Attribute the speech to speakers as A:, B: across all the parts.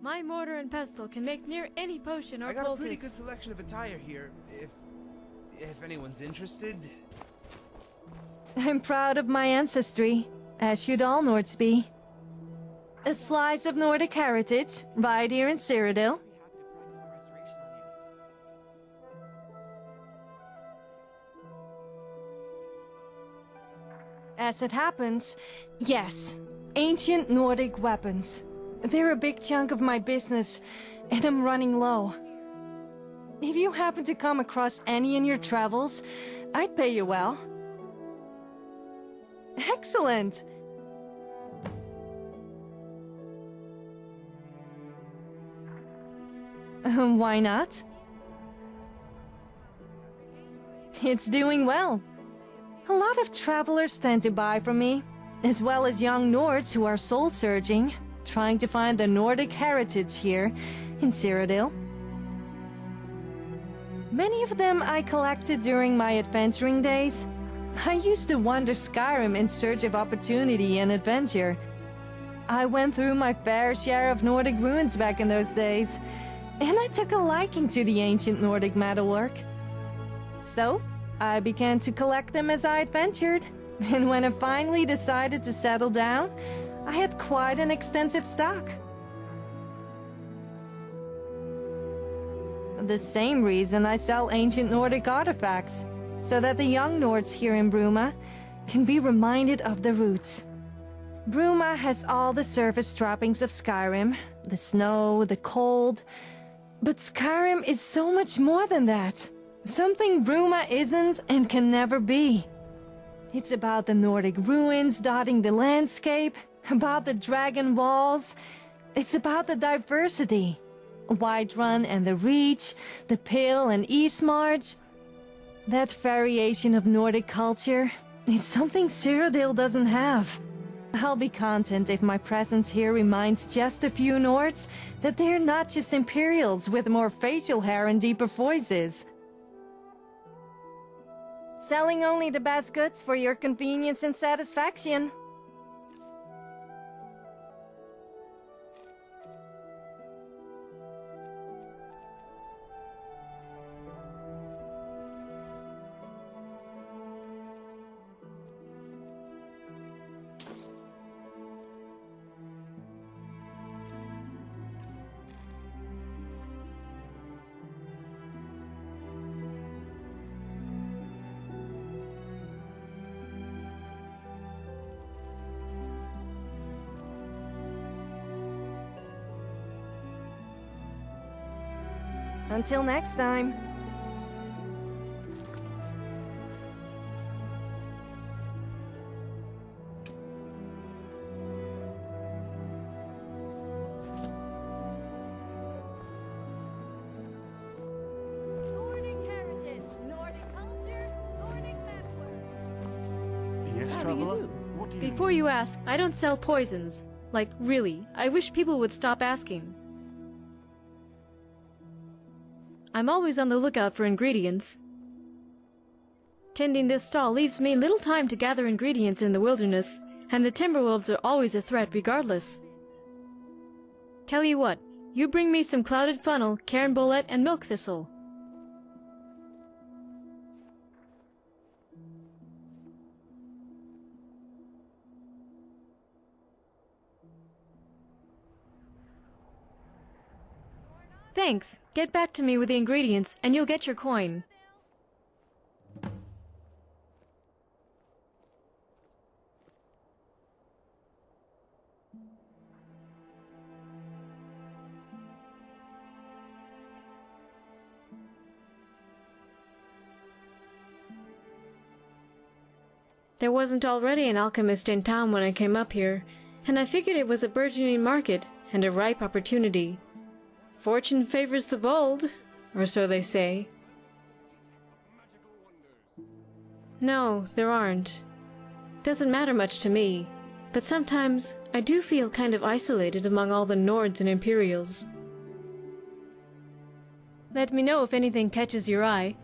A: My mortar and pestle can make near any potion or
B: I got a pretty good
A: poultice.
B: selection of attire here, if anyone's interested.
C: I'm proud of my ancestry, as should all Nords be. A slice of Nordic heritage, right here in Cyrodiil. As it happens, yes, ancient Nordic weapons. They're a big chunk of my business, and I'm running low. If you happen to come across any in your travels, I'd pay you well. Excellent! Why not? It's doing well. A lot of travelers tend to buy from me, as well as young Nords who are soul-searching, trying to find the Nordic heritage here in Cyrodiil. Many of them I collected during my adventuring days. I used to wander Skyrim in search of opportunity and adventure. I went through my fair share of Nordic ruins back in those days, and I took a liking to the ancient Nordic metalwork. So, I began to collect them as I adventured, and when I finally decided to settle down, I had quite an extensive stock. The same reason I sell ancient Nordic artifacts, so that the young Nords here in Bruma can be reminded of their roots. Bruma has all the surface trappings of Skyrim, the snow, the cold, but Skyrim is so much more than that. Something Bruma isn't and can never be. It's about the Nordic ruins dotting the landscape, about the dragon walls. It's about the diversity. Whiterun and the Reach, the Pale and Eastmarch. That variation of Nordic culture is something Cyrodiil doesn't have. I'll be content if my presence here reminds just a few Nords that they're not just Imperials with more facial hair and deeper voices. Selling only the best goods for your convenience and satisfaction. Until next time. Nordic heritage, Nordic culture, Nordic network.
D: Yes,
A: How do
D: traveler?
A: you do?
D: What do you
A: Before you ask, I don't sell poisons. Like, really, I wish people would stop asking. I'm always on the lookout for ingredients. Tending this stall leaves me little time to gather ingredients in the wilderness, and the Timberwolves are always a threat regardless. Tell you what, you bring me some clouded funnel, cairn bullet, and milk thistle. Thanks. Get back to me with the ingredients, and you'll get your coin. There wasn't already an alchemist in town when I came up here, and I figured it was a burgeoning market and a ripe opportunity. Fortune favors the bold, or so they say. No, there aren't. Doesn't matter much to me, but sometimes I do feel kind of isolated among all the Nords and Imperials. Let me know if anything catches your eye.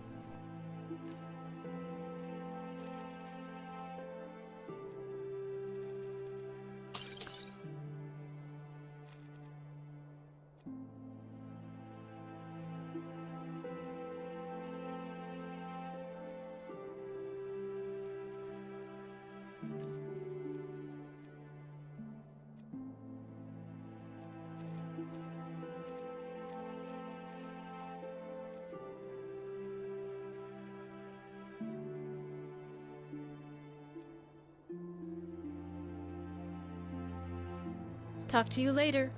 A: Talk to you later.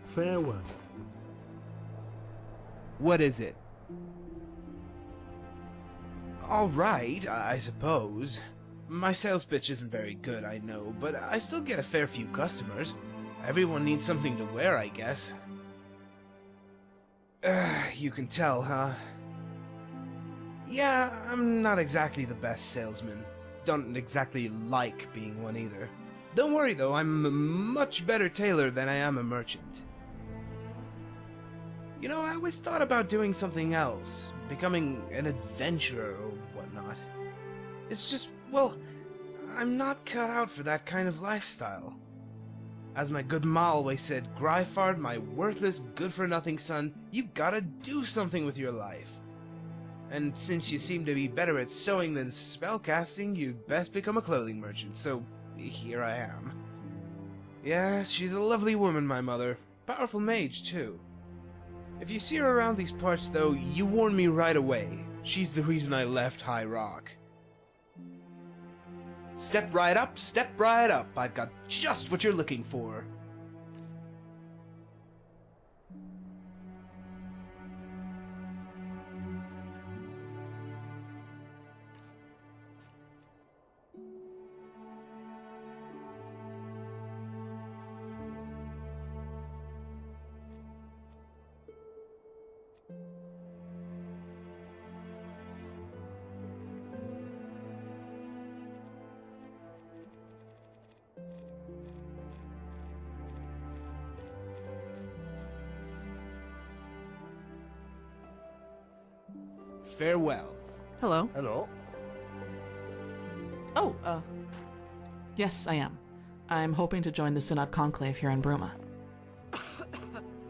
D: Farewell.
B: What is it? Alright, I suppose. My sales pitch isn't very good, I know, but I still get a fair few customers. Everyone needs something to wear, I guess. You can tell, huh? Yeah, I'm not exactly the best salesman. Don't exactly like being one either. Don't worry though, I'm a much better tailor than I am a merchant. You know, I always thought about doing something else, becoming an adventurer or whatnot. It's just, well, I'm not cut out for that kind of lifestyle. As my good ma always said, Gryfard, my worthless, good-for-nothing son, you gotta do something with your life. And since you seem to be better at sewing than spellcasting, you'd best become a clothing merchant, so here I am. Yeah, she's a lovely woman, my mother. Powerful mage, too. If you see her around these parts, though, you warn me right away. She's the reason I left High Rock. Step right up, step right up. I've got just what you're looking for. Farewell.
E: Hello.
D: Hello.
E: Oh, yes, I am. I'm hoping to join the Synod Conclave here in Bruma.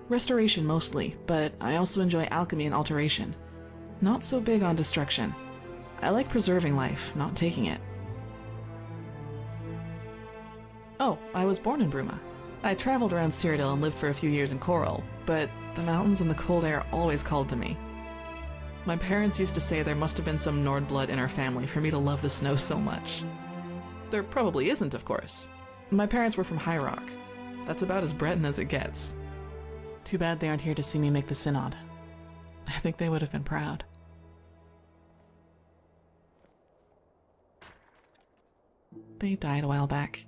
E: Restoration mostly, but I also enjoy alchemy and alteration. Not so big on destruction. I like preserving life, not taking it. Oh, I was born in Bruma. I traveled around Cyrodiil and lived for a few years in Coral, but the mountains and the cold air always called to me. My parents used to say there must have been some Nord blood in our family for me to love the snow so much. There probably isn't, of course. My parents were from High Rock. That's about as Breton as it gets. Too bad they aren't here to see me make the Synod. I think they would have been proud. They died a while back.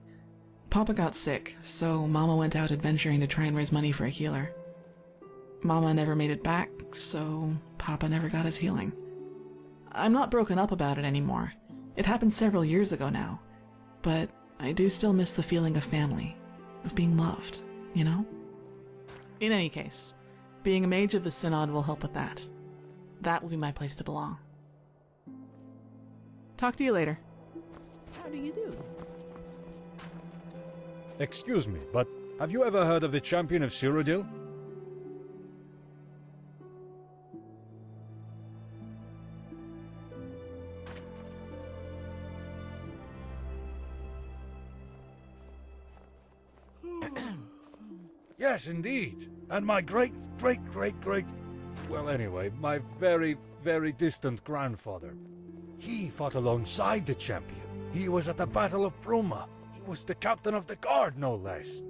E: Papa got sick, so Mama went out adventuring to try and raise money for a healer. Mama never made it back, so Papa never got his healing. I'm not broken up about it anymore. It happened several years ago now. But I do still miss the feeling of family, of being loved, you know? In any case, being a mage of the Synod will help with that. That will be my place to belong. Talk to you later. How do you do?
D: Excuse me, but have you ever heard of the champion of Cyrodiil? Yes, indeed. And my great... Well, anyway, my very, very distant grandfather. He fought alongside the champion. He was at the Battle of Bruma. He was the captain of the guard, no less.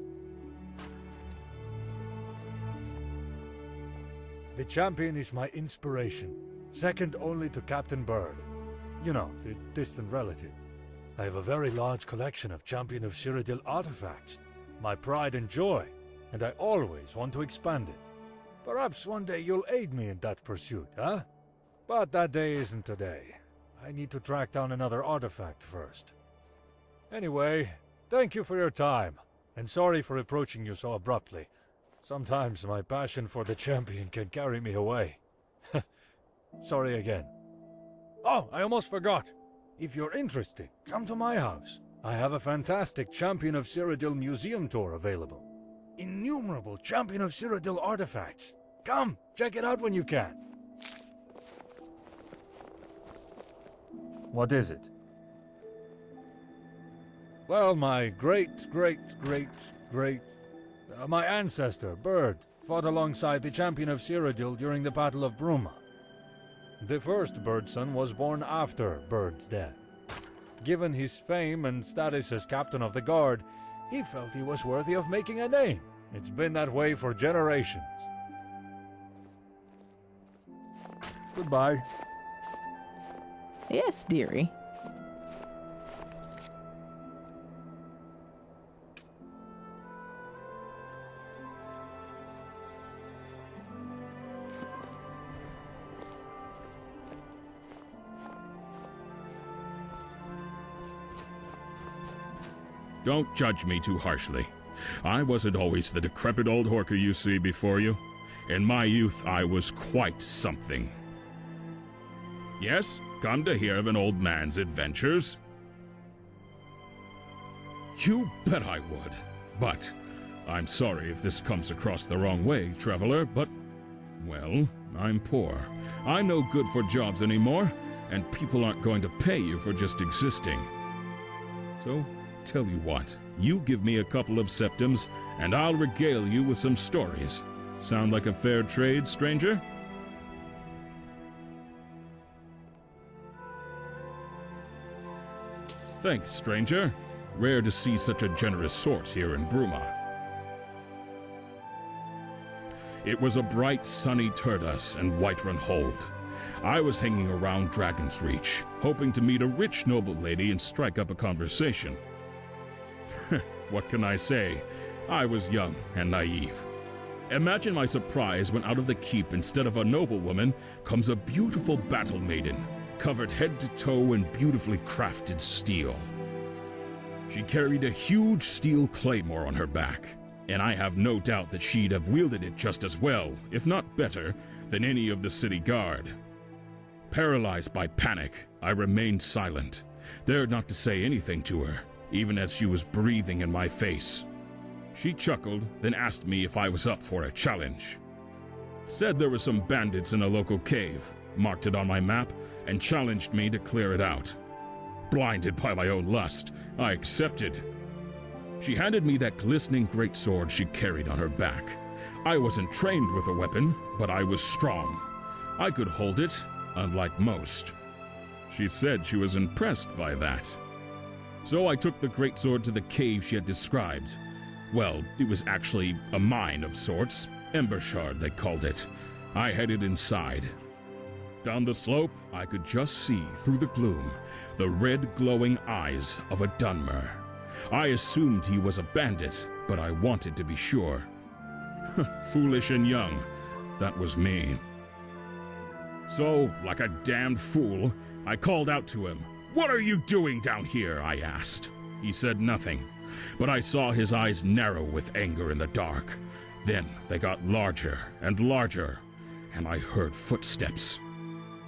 D: The champion is my inspiration. second only to Captain Bird. You know, the distant relative. I have a very large collection of Champion of Cyrodiil artifacts, my pride and joy, and I always want to expand it. Perhaps one day you'll aid me in that pursuit, huh? But that day isn't today. I need to track down another artifact first. Anyway, thank you for your time, and sorry for approaching you so abruptly. Sometimes my passion for the champion can carry me away. Sorry again. Oh, I almost forgot. If you're interested, come to my house. I have a fantastic Champion of Cyrodiil museum tour available. Innumerable Champion of Cyrodiil artifacts. Come, check it out when you can. What is it? Well, my my ancestor, Bird, fought alongside the Champion of Cyrodiil during the Battle of Bruma. The first Bird son was born after Bird's death. Given his fame and status as captain of the guard, he felt he was worthy of making a name. It's been that way for generations. Goodbye.
F: Yes, dearie.
G: Don't judge me too harshly. I wasn't always the decrepit old horker you see before you. In my youth, I was quite something. Yes, come to hear of an old man's adventures? You bet I would. But I'm sorry if this comes across the wrong way, traveler, but, well, I'm poor. I'm no good for jobs anymore, and people aren't going to pay you for just existing. So, tell you what, you give me a couple of septims, and I'll regale you with some stories. Sound like a fair trade, stranger? Thanks, stranger. Rare to see such a generous sort here in Bruma. It was a bright, sunny Turdas and Whiterun Hold. I was hanging around Dragon's Reach, hoping to meet a rich noble lady and strike up a conversation. What can I say? I was young and naive. Imagine my surprise when out of the keep, instead of a noblewoman, comes a beautiful battle maiden, covered head to toe in beautifully crafted steel. She carried a huge steel claymore on her back, and I have no doubt that she'd have wielded it just as well, if not better, than any of the city guard. Paralyzed by panic, I remained silent, dared not to say anything to her, even as she was breathing in my face. She chuckled, then asked me if I was up for a challenge. Said there were some bandits in a local cave, marked it on my map, and challenged me to clear it out. Blinded by my own lust, I accepted. She handed me that glistening greatsword she carried on her back. I wasn't trained with a weapon, but I was strong. I could hold it, unlike most. She said she was impressed by that. So I took the greatsword to the cave she had described. Well, it was actually a mine of sorts. Embershard, they called it. I headed inside. Down the slope, I could just see, through the gloom, the red glowing eyes of a Dunmer. I assumed he was a bandit, but I wanted to be sure. Foolish and young, that was me. So, like a damned fool, I called out to him. "What are you doing down here?" I asked. He said nothing, but I saw his eyes narrow with anger in the dark. Then they got larger and larger, and I heard footsteps.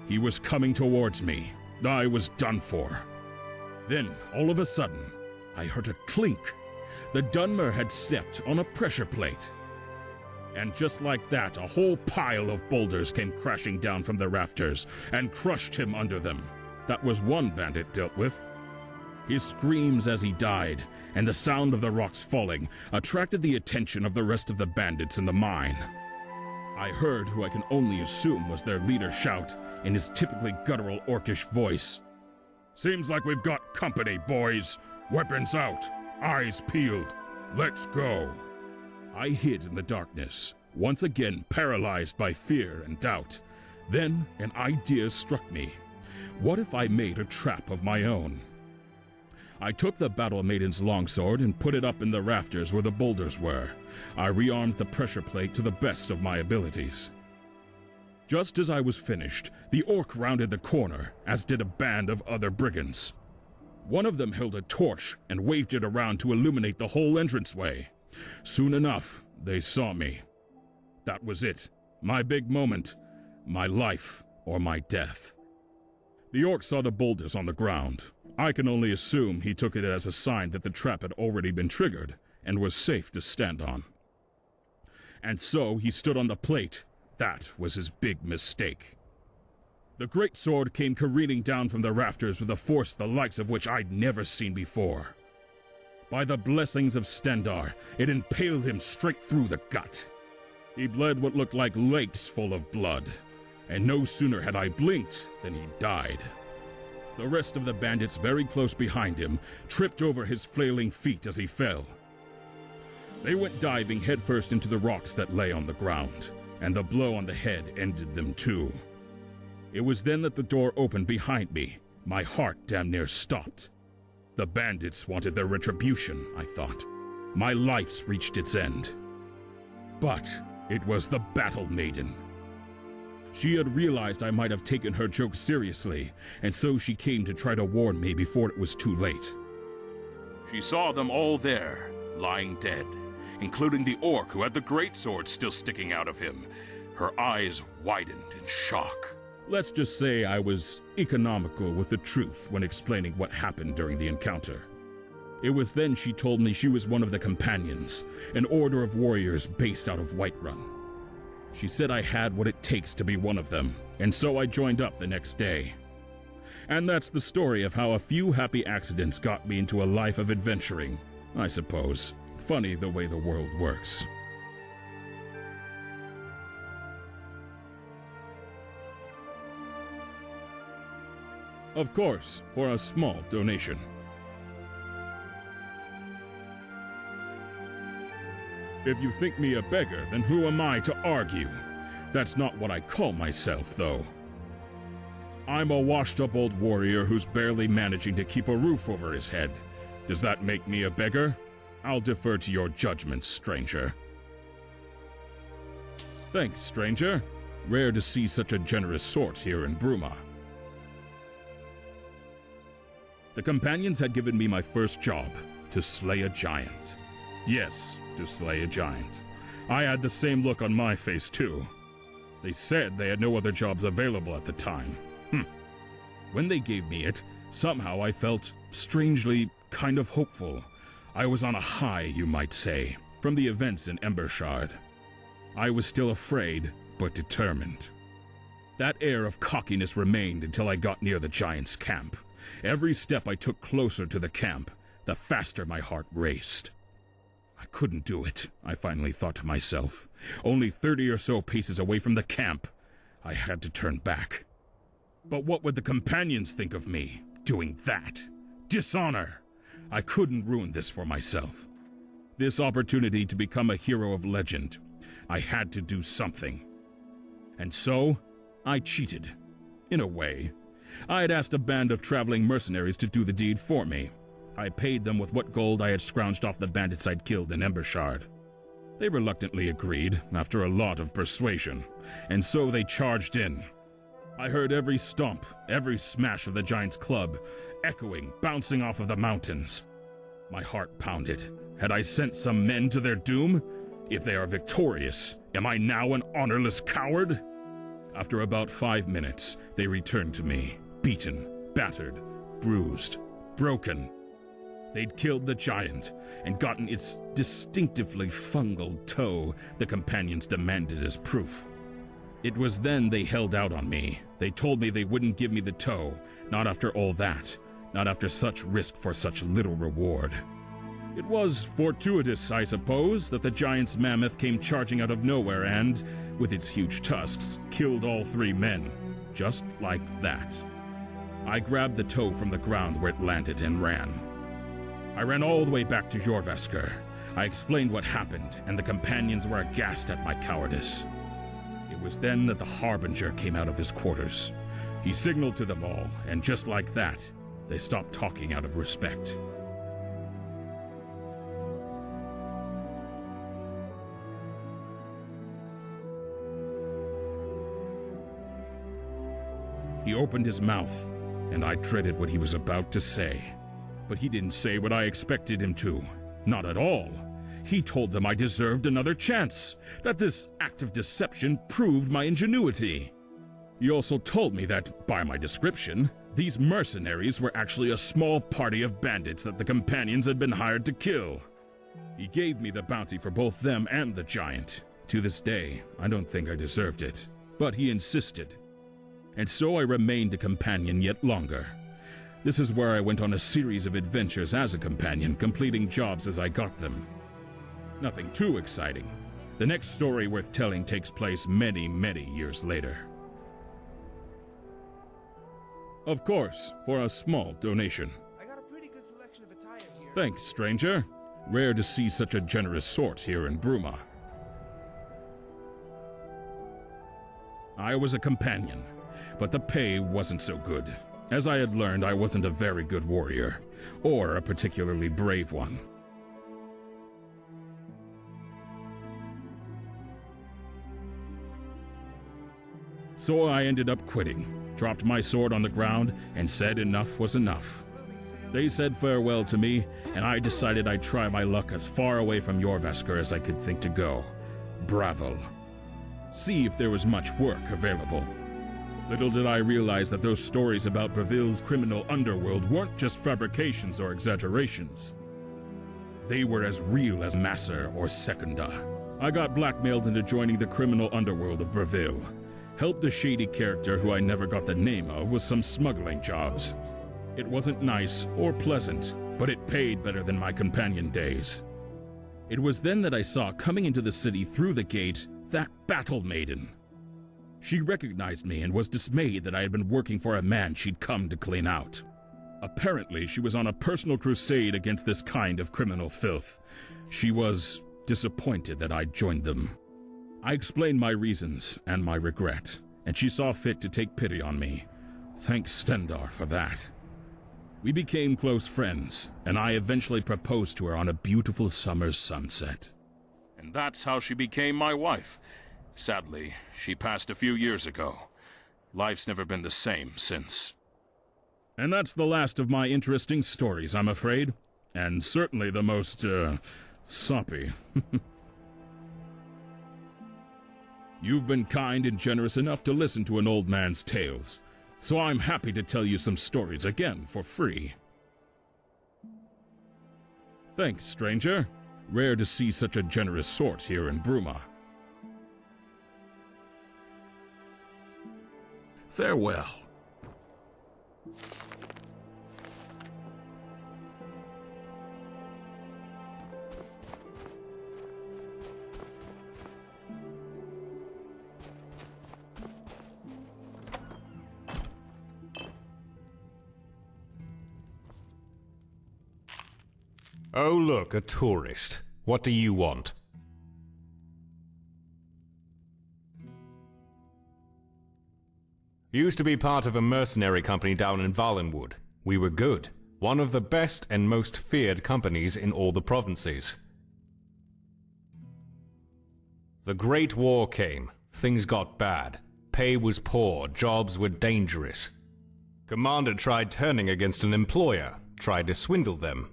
G: He was coming towards me. I was done for. Then, all of a sudden, I heard a clink. The Dunmer had stepped on a pressure plate. And just like that, a whole pile of boulders came crashing down from the rafters and crushed him under them. That was one bandit dealt with. His screams as he died, and the sound of the rocks falling, attracted the attention of the rest of the bandits in the mine. I heard who I can only assume was their leader shout, in his typically guttural orcish voice. "Seems like we've got company, boys. Weapons out, eyes peeled. Let's go." I hid in the darkness, once again paralyzed by fear and doubt. Then an idea struck me. What if I made a trap of my own? I took the Battle Maiden's longsword and put it up in the rafters where the boulders were. I rearmed the pressure plate to the best of my abilities. Just as I was finished, the orc rounded the corner, as did a band of other brigands. One of them held a torch and waved it around to illuminate the whole entranceway. Soon enough, they saw me. That was it. My big moment. My life or my death. The orc saw the boulders on the ground. I can only assume he took it as a sign that the trap had already been triggered and was safe to stand on. And so he stood on the plate. That was his big mistake. The great sword came careening down from the rafters with a force the likes of which I'd never seen before. By the blessings of Stendar, it impaled him straight through the gut. He bled what looked like lakes full of blood, and no sooner had I blinked than he died. The rest of the bandits very close behind him tripped over his flailing feet as he fell. They went diving headfirst into the rocks that lay on the ground, and the blow on the head ended them too. It was then that the door opened behind me. My heart damn near stopped. The bandits wanted their retribution, I thought. My life's reached its end. But it was the Battle Maiden. She had realized I might have taken her joke seriously, and so she came to try to warn me before it was too late. She saw them all there, lying dead, including the orc who had the greatsword still sticking out of him. Her eyes widened in shock. Let's just say I was economical with the truth when explaining what happened during the encounter. It was then she told me she was one of the companions, an order of warriors based out of Whiterun. She said I had what it takes to be one of them, and so I joined up the next day. And that's the story of how a few happy accidents got me into a life of adventuring, I suppose. Funny the way the world works. Of course, for a small donation. If you think me a beggar, then who am I to argue? That's not what I call myself, though. I'm a washed-up old warrior who's barely managing to keep a roof over his head. Does that make me a beggar? I'll defer to your judgment, stranger. Thanks, stranger. Rare to see such a generous sort here in Bruma. The companions had given me my first job, to slay a giant. Yes, to slay a giant. I had the same look on my face, too. They said they had no other jobs available at the time. When they gave me it, somehow I felt strangely kind of hopeful. I was on a high, you might say, from the events in Embershard. I was still afraid, but determined. That air of cockiness remained until I got near the giant's camp. Every step I took closer to the camp, the faster my heart raced. I couldn't do it, I finally thought to myself. Only 30 or so paces away from the camp, I had to turn back. But what would the companions think of me, doing that? Dishonor! I couldn't ruin this for myself. This opportunity to become a hero of legend, I had to do something. And so, I cheated. In a way. I had asked a band of traveling mercenaries to do the deed for me. I paid them with what gold I had scrounged off the bandits I'd killed in Embershard. They reluctantly agreed, after a lot of persuasion, and so they charged in. I heard every stomp, every smash of the giant's club, echoing, bouncing off of the mountains. My heart pounded. Had I sent some men to their doom? If they are victorious, am I now an honorless coward? After about 5 minutes, they returned to me, beaten, battered, bruised, broken. They'd killed the giant and gotten its distinctively fungal toe the companions demanded as proof. It was then they held out on me. They told me they wouldn't give me the toe, not after all that, not after such risk for such little reward. It was fortuitous, I suppose, that the giant's mammoth came charging out of nowhere and, with its huge tusks, killed all 3 men. Just like that. I grabbed the toe from the ground where it landed and ran. I ran all the way back to Jorvaskr. I explained what happened, and the companions were aghast at my cowardice. It was then that the Harbinger came out of his quarters. He signaled to them all, and just like that, they stopped talking out of respect. He opened his mouth, and I dreaded what he was about to say. But he didn't say what I expected him to. Not at all. He told them I deserved another chance, that this act of deception proved my ingenuity. He also told me that, by my description, these mercenaries were actually a small party of bandits that the companions had been hired to kill. He gave me the bounty for both them and the giant. To this day, I don't think I deserved it, but he insisted. And so I remained a companion yet longer. This is where I went on a series of adventures as a companion, completing jobs as I got them. Nothing too exciting. The next story worth telling takes place many, many years later. Of course, for a small donation.
B: I got a pretty good selection of attire here.
G: Thanks, stranger. Rare to see such a generous sort here in Bruma. I was a companion, but the pay wasn't so good. As I had learned, I wasn't a very good warrior, or a particularly brave one. So I ended up quitting, dropped my sword on the ground, and said enough was enough. They said farewell to me, and I decided I'd try my luck as far away from Jorrvaskr as I could think to go. Bravel. See if there was much work available. Little did I realize that those stories about Breville's criminal underworld weren't just fabrications or exaggerations. They were as real as Masser or Secunda. I got blackmailed into joining the criminal underworld of Breville. Helped a shady character who I never got the name of with some smuggling jobs. It wasn't nice or pleasant, but it paid better than my companion days. It was then that I saw coming into the city through the gate that battle maiden. She recognized me and was dismayed that I had been working for a man she'd come to clean out. Apparently, she was on a personal crusade against this kind of criminal filth. She was disappointed that I'd joined them. I explained my reasons and my regret, and she saw fit to take pity on me. Thanks Stendar for that. We became close friends, and I eventually proposed to her on a beautiful summer's sunset. And that's how she became my wife. Sadly, she passed a few years ago. Life's never been the same since. And that's the last of my interesting stories, I'm afraid. And certainly the most, soppy. You've been kind and generous enough to listen to an old man's tales, so I'm happy to tell you some stories again for free. Thanks, stranger. Rare to see such a generous sort here in Bruma. Farewell.
F: Oh look, a tourist. What do you want? Used to be part of a mercenary company down in Valenwood. We were good. One of the best and most feared companies in all the provinces. The Great War came. Things got bad. Pay was poor, jobs were dangerous. Commander tried turning against an employer, tried to swindle them.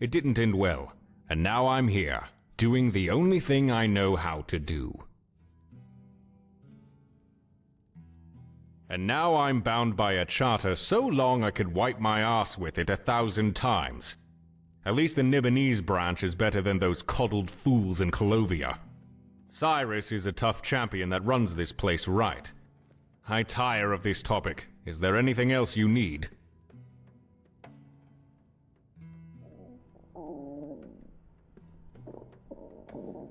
F: It didn't end well, and now I'm here, doing the only thing I know how to do. And now I'm bound by a charter so long I could wipe my ass with it 1,000 times. At least the Nibonese branch is better than those coddled fools in Colovia. Cyrus is a tough champion that runs this place right. I tire of this topic. Is there anything else you need?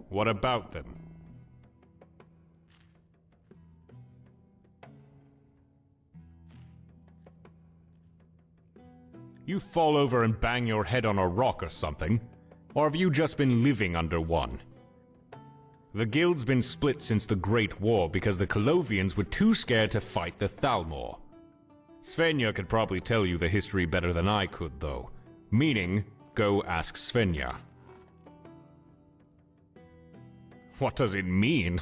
F: What about them? You fall over and bang your head on a rock or something? Or have you just been living under one? The guild's been split since the Great War because the Colovians were too scared to fight the Thalmor. Svenja could probably tell you the history better than I could, though. Meaning, go ask Svenja. What does it mean?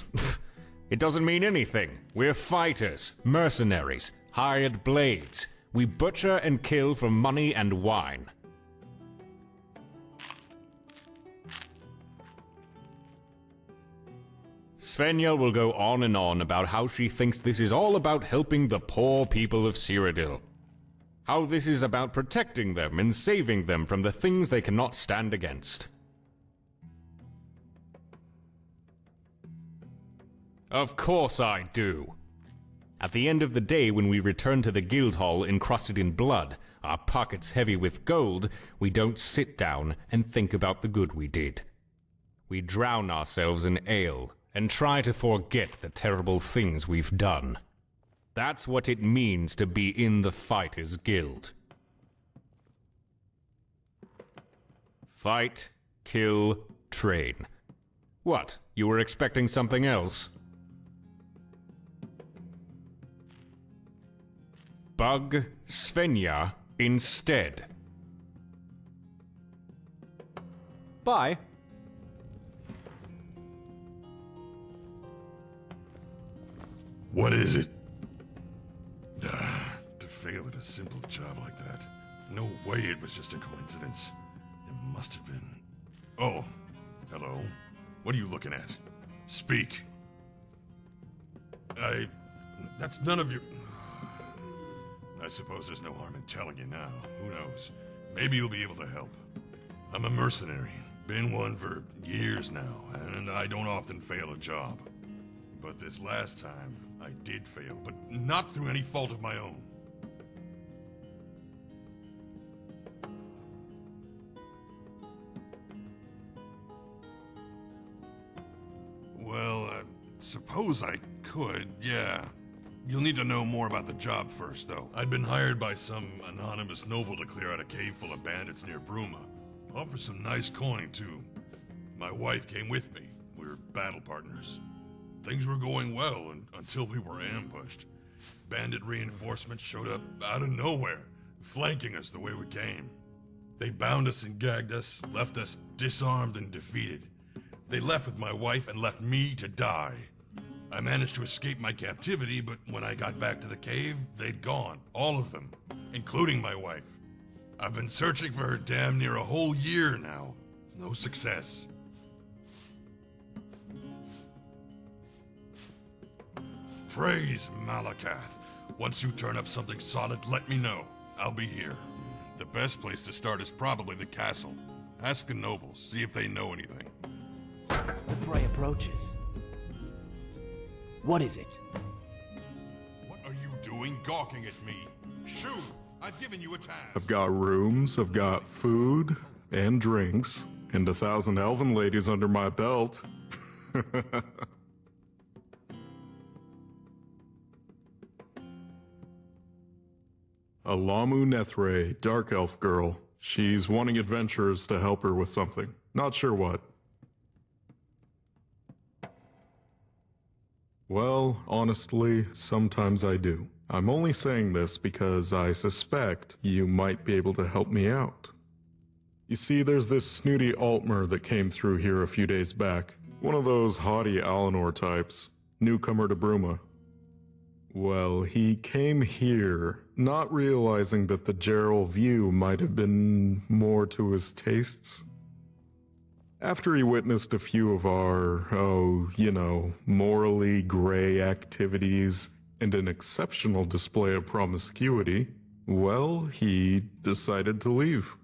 F: It doesn't mean anything. We're fighters, mercenaries, hired blades. We butcher and kill for money and wine. Svenja will go on and on about how she thinks this is all about helping the poor people of Cyrodiil. How this is about protecting them and saving them from the things they cannot stand against. Of course I do. At the end of the day, when we return to the guild hall encrusted in blood, our pockets heavy with gold, we don't sit down and think about the good we did. We drown ourselves in ale and try to forget the terrible things we've done. That's what it means to be in the Fighters Guild. Fight, kill, train. What, you were expecting something else? Bug Svenja instead. Bye.
H: What is it? To fail at a simple job like that. No way it was just a coincidence. It must have been... Oh, hello. What are you looking at? Speak. That's none of your... I suppose there's no harm in telling you now. Who knows? Maybe you'll be able to help. I'm a mercenary. Been one for years now, and I don't often fail a job. But this last time, I did fail, but not through any fault of my own. Well, suppose I could, yeah. You'll need to know more about the job first, though. I'd been hired by some anonymous noble to clear out a cave full of bandits near Bruma. Offer some nice coin, too. My wife came with me. We were battle partners. Things were going well until we were ambushed. Bandit reinforcements showed up out of nowhere, flanking us the way we came. They bound us and gagged us, left us disarmed and defeated. They left with my wife and left me to die. I managed to escape my captivity, but when I got back to the cave, they'd gone. All of them, including my wife. I've been searching for her damn near a whole year now. No success. Praise Malakath. Once you turn up something solid, let me know. I'll be here. The best place to start is probably the castle. Ask the nobles, see if they know anything.
I: The prey approaches. What is it?
H: What are you doing gawking at me? Shoo! I've given you a task.
J: I've got rooms, I've got food and drinks, and 1,000 elven ladies under my belt. Alamu Nethray, dark elf girl. She's wanting adventurers to help her with something. Not sure what. Well, honestly, sometimes I do. I'm only saying this because I suspect you might be able to help me out. You see, there's this snooty Altmer that came through here a few days back. One of those haughty Alinor types. Newcomer to Bruma. Well, he came here, not realizing that the Gerald view might have been more to his tastes. After he witnessed a few of our, morally gray activities and an exceptional display of promiscuity, well, he decided to leave.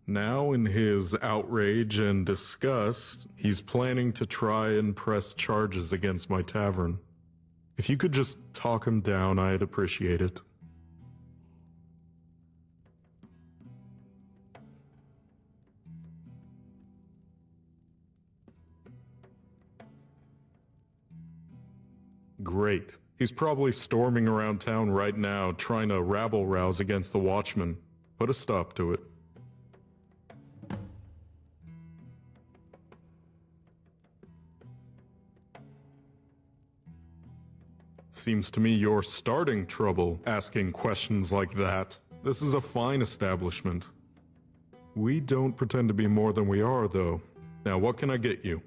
J: Now, in his outrage and disgust, he's planning to try and press charges against my tavern. If you could just talk him down, I'd appreciate it. Great. He's probably storming around town right now, trying to rabble-rouse against the Watchmen. Put a stop to it. Seems to me you're starting trouble asking questions like that. This is a fine establishment. We don't pretend to be more than we are, though. Now, what can I get you?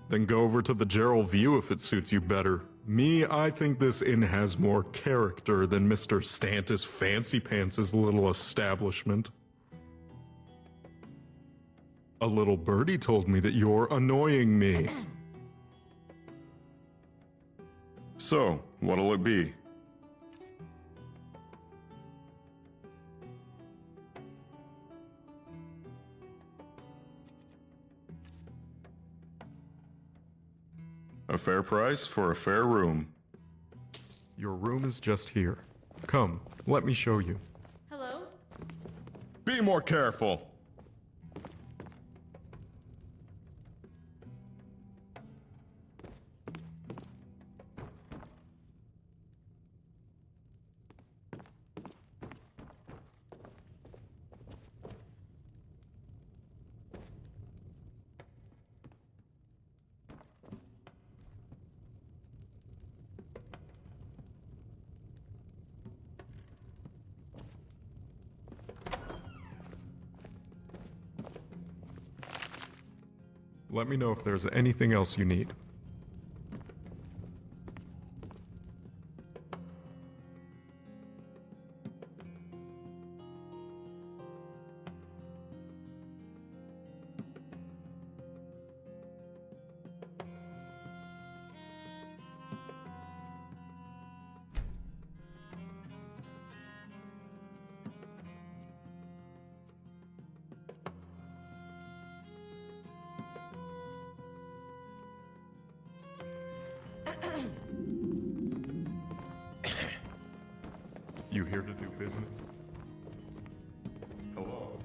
J: Then go over to the Gerald View if it suits you better. Me, I think this inn has more character than Mr. Stantis Fancy Pants' little establishment. A little birdie told me that you're annoying me. So, what'll it be? A fair price for a fair room. Your room is just here. Come, let me show you.
A: Hello?
J: Be more careful! Let me know if there's anything else you need. You here to do business? Hello?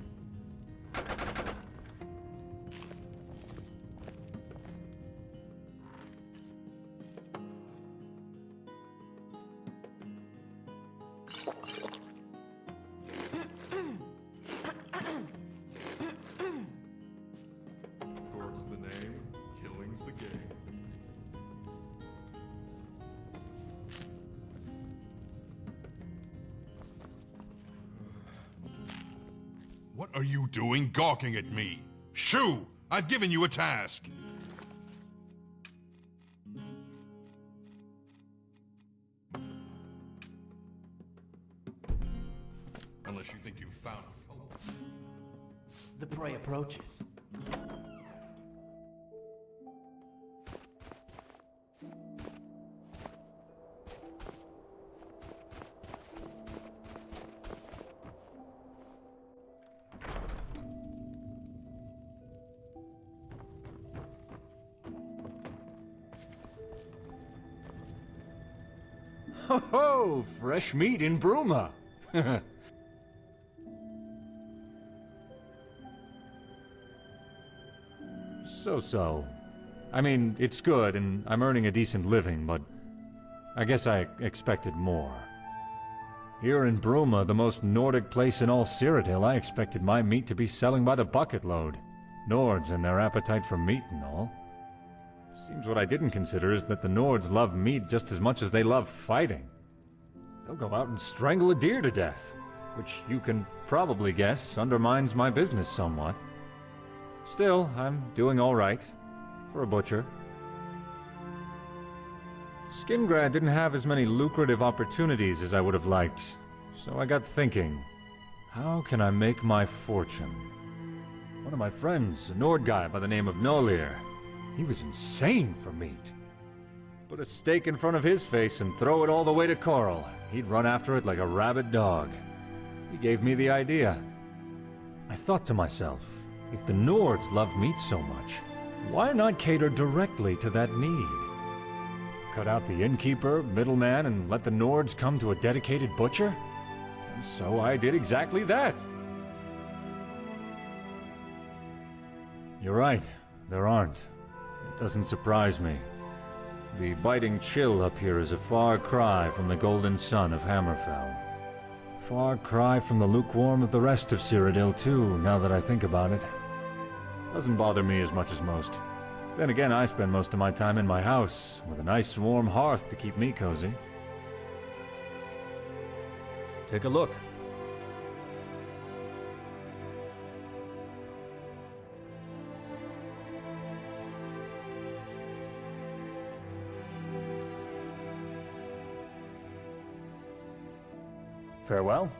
J: Towards the name, killing's the game.
H: What are you doing gawking at me? Shoo! I've given you a task. Unless you think you've found a color.
I: The prey approaches.
D: Ho ho! Fresh meat in Bruma! So. I mean, it's good, and I'm earning a decent living, but I guess I expected more. Here in Bruma, the most Nordic place in all Cyrodiil, I expected my meat to be selling by the bucket load. Nords and their appetite for meat and all. Seems what I didn't consider is that the Nords love meat just as much as they love fighting. They'll go out and strangle a deer to death, which you can probably guess undermines my business somewhat. Still, I'm doing all right, for a butcher. Skingrad didn't have as many lucrative opportunities as I would have liked, so I got thinking, how can I make my fortune? One of my friends, a Nord guy by the name of Nolir, he was insane for meat. Put a steak in front of his face and throw it all the way to Coral. He'd run after it like a rabid dog. He gave me the idea. I thought to myself, if the Nords love meat so much, why not cater directly to that need? Cut out the innkeeper, middleman, and let the Nords come to a dedicated butcher? And so I did exactly that. You're right, there aren't. It doesn't surprise me. The biting chill up here is a far cry from the golden sun of Hammerfell. Far cry from the lukewarm of the rest of Cyrodiil too, now that I think about it. Doesn't bother me as much as most. Then again, I spend most of my time in my house, with a nice warm hearth to keep me cozy. Take a look. Farewell.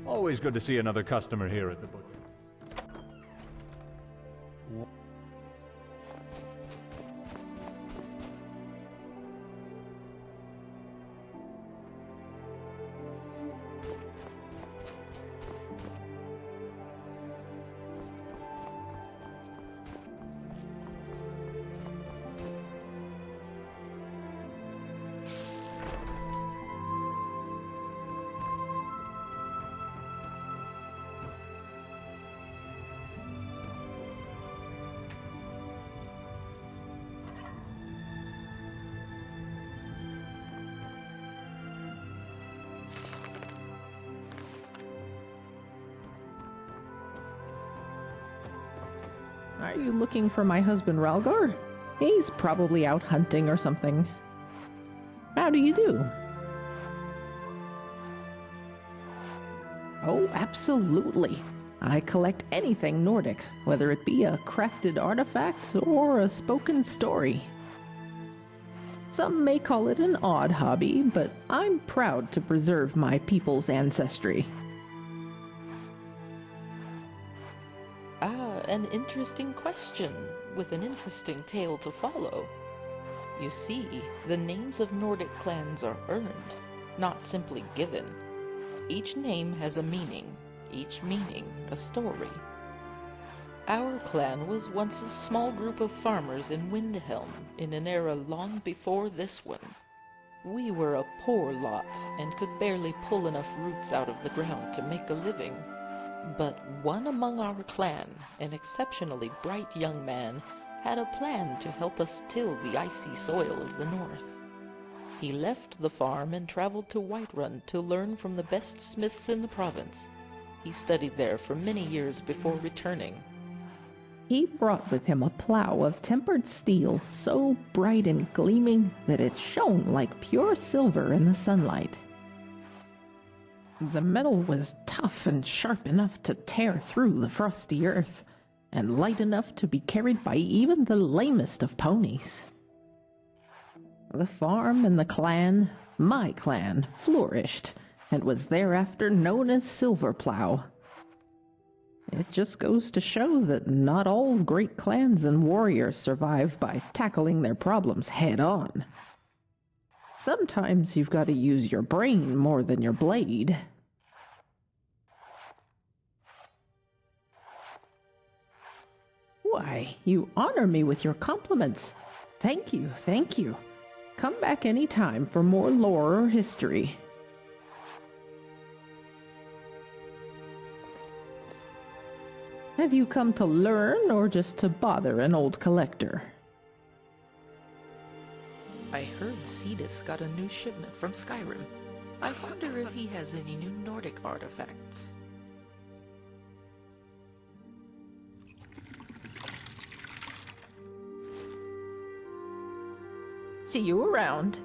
D: Always good to see another customer here at the butcher.
K: Are you looking for my husband Ralgar? He's probably out hunting or something. How do you do? Oh, absolutely. I collect anything Nordic, whether it be a crafted artifact or a spoken story. Some may call it an odd hobby, but I'm proud to preserve my people's ancestry.
L: An interesting question, with an interesting tale to follow. You see, the names of Nordic clans are earned, not simply given. Each name has a meaning, each meaning a story. Our clan was once a small group of farmers in Windhelm, in an era long before this one. We were a poor lot, and could barely pull enough roots out of the ground to make a living. But one among our clan, an exceptionally bright young man, had a plan to help us till the icy soil of the north. He left the farm and traveled to Whiterun to learn from the best smiths in the province. He studied there for many years before returning.
K: He brought with him a plow of tempered steel so bright and gleaming that it shone like pure silver in the sunlight. The metal was tough and sharp enough to tear through the frosty earth, and light enough to be carried by even the lamest of ponies. The farm and the clan, my clan, flourished, and was thereafter known as Silverplow. It just goes to show that not all great clans and warriors survive by tackling their problems head on. Sometimes you've got to use your brain more than your blade. Why, you honor me with your compliments. Thank you, thank you. Come back any time for more lore or history. Have you come to learn or just to bother an old collector?
L: I heard Cetus got a new shipment from Skyrim. I wonder if he has any new Nordic artifacts.
K: See you around.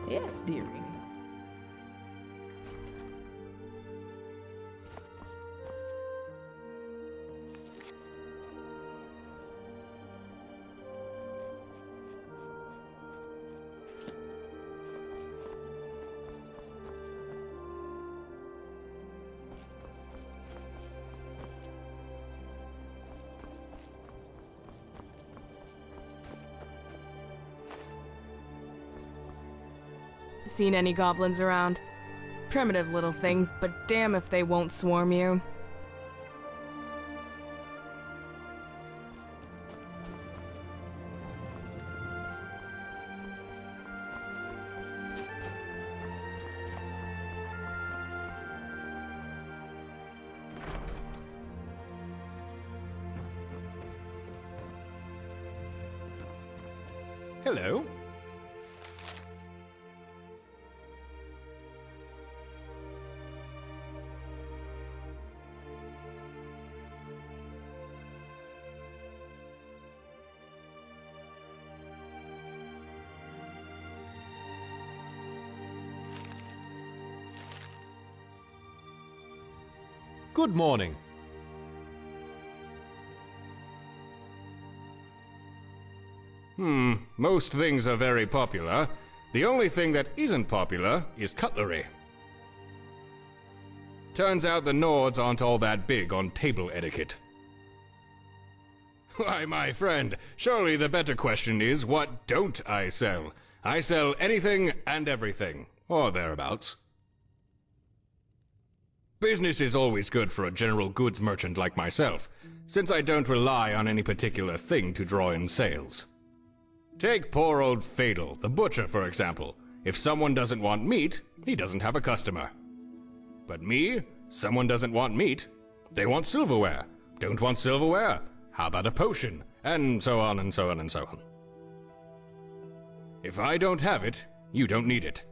K: Yes, dearie.
M: Seen any goblins around? Primitive little things, but damn if they won't swarm you.
F: Hello. Good morning. Most things are very popular. The only thing that isn't popular is cutlery. Turns out the Nords aren't all that big on table etiquette. Why, my friend, surely the better question is, what don't I sell? I sell anything and everything, or thereabouts. Business is always good for a general goods merchant like myself, since I don't rely on any particular thing to draw in sales. Take poor old Fadel, the butcher, for example. If someone doesn't want meat, he doesn't have a customer. But me, someone doesn't want meat. They want silverware. Don't want silverware. How about a potion? And so on and so on and so on. If I don't have it, you don't need it.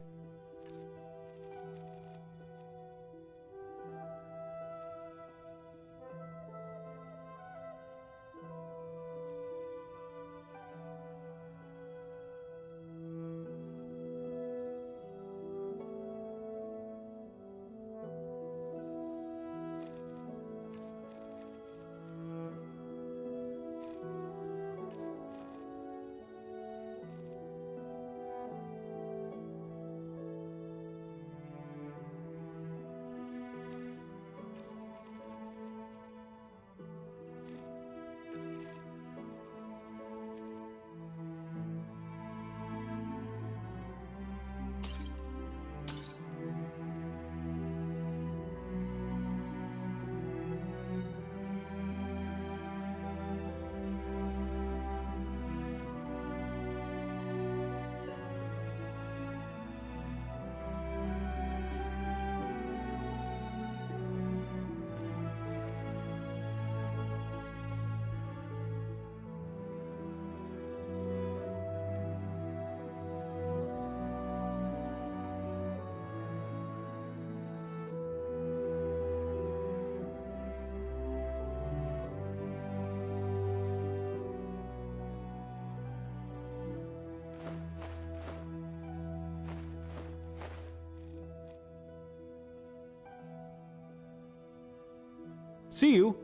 F: See you.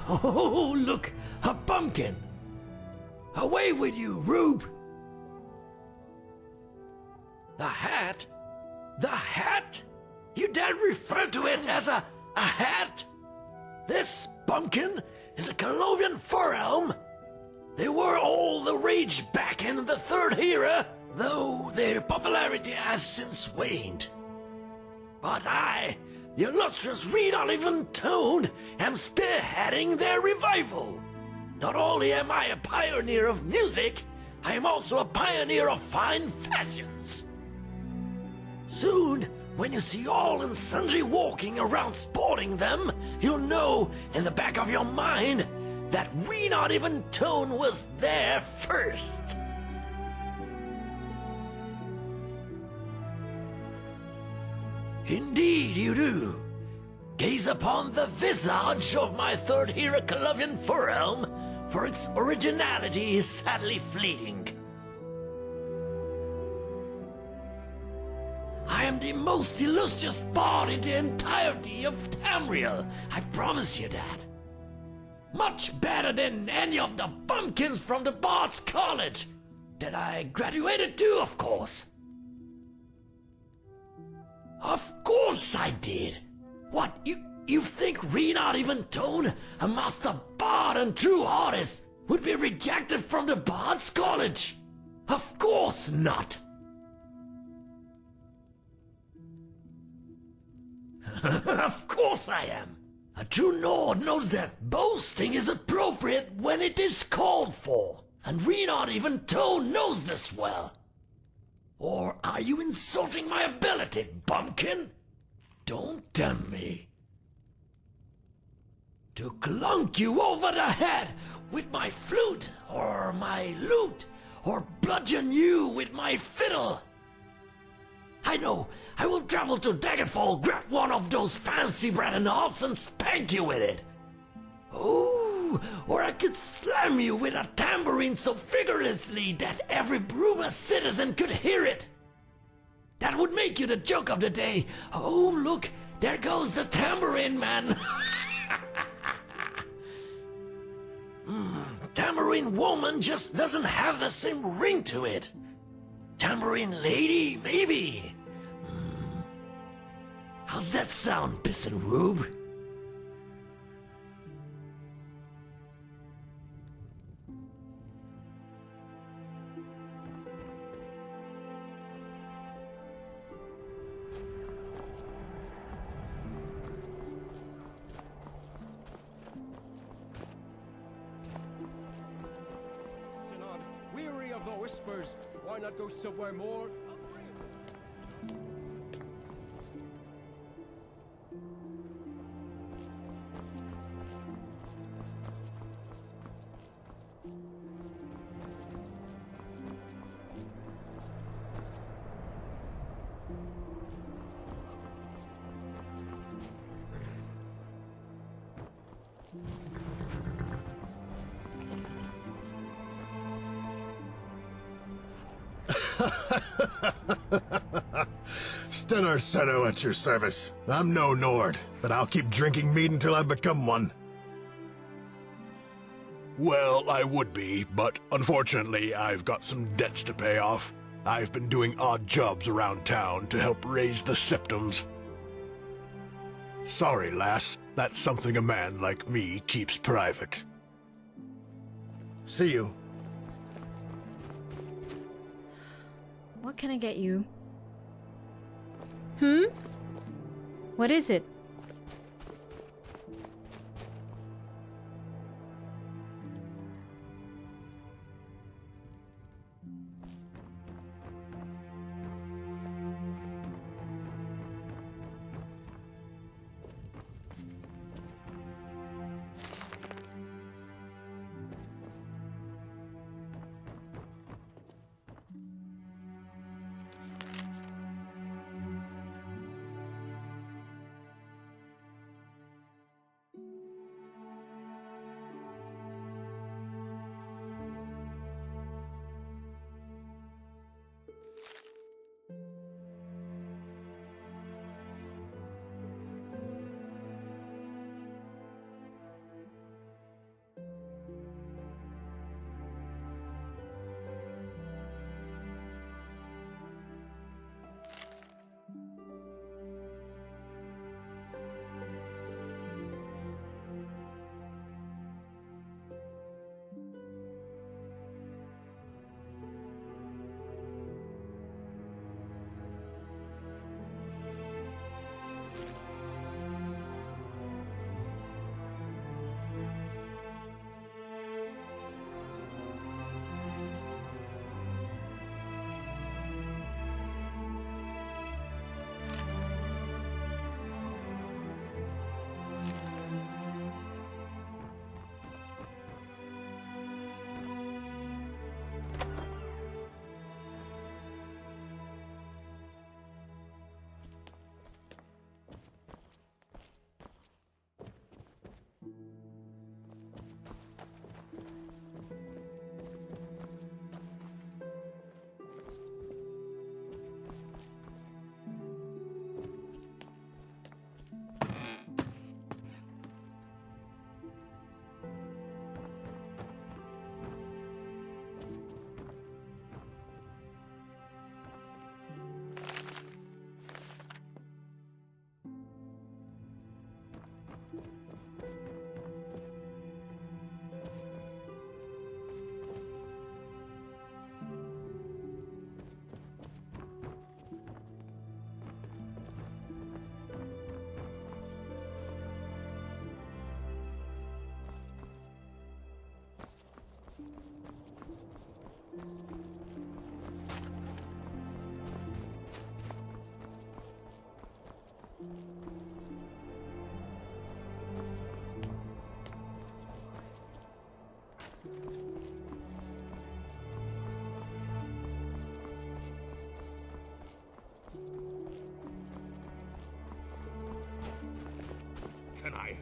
I: Oh, look, a pumpkin! Away with you, Rube! The hat? The hat? You dare refer to it as a hat? This pumpkin is a Colovian fur-elm. They were all the rage back in the Third Era, though their popularity has since waned. But I, the illustrious Reed Olivan Toad, am spearheading their revival. Not only am I a pioneer of music, I am also a pioneer of fine fashions. Soon, when you see all and sundry walking around sporting them, you'll know in the back of your mind that we not even Tone was there first. Indeed you do. Gaze upon the visage of my Third Era Colovian fur-elm, for its originality is sadly fleeting. I am the most illustrious bard in the entirety of Tamriel, I promise you that. Much better than any of the bumpkins from the Bard's College that I graduated to, of course. Of course I did. What, you think Renard even Tone, a master bard and true artist, would be rejected from the Bard's College? Of course not. Of course I am. A true Nord knows that boasting is appropriate when it is called for. And Renard even Toad knows this well. Or are you insulting my ability, bumpkin? Don't tempt me. To clunk you over the head with my flute, or my lute, or bludgeon you with my fiddle. I know, I will travel to Daggerfall, grab one of those fancy bread harps and spank you with it. Oh, or I could slam you with a tambourine so vigorously that every Bruma citizen could hear it. That would make you the joke of the day. Oh, look, there goes the tambourine man. Tambourine woman just doesn't have the same ring to it. Tambourine lady, maybe. How's that sound, Piss and Rube?
N: Weary of the whispers, why not go somewhere more?
O: Stennar Seno at your service. I'm no Nord, but I'll keep drinking mead until I become one.
P: Well, I would be, but unfortunately I've got some debts to pay off. I've been doing odd jobs around town to help raise the septums. Sorry, lass. That's something a man like me keeps private.
O: See you.
A: What can I get you? Hmm? What is it?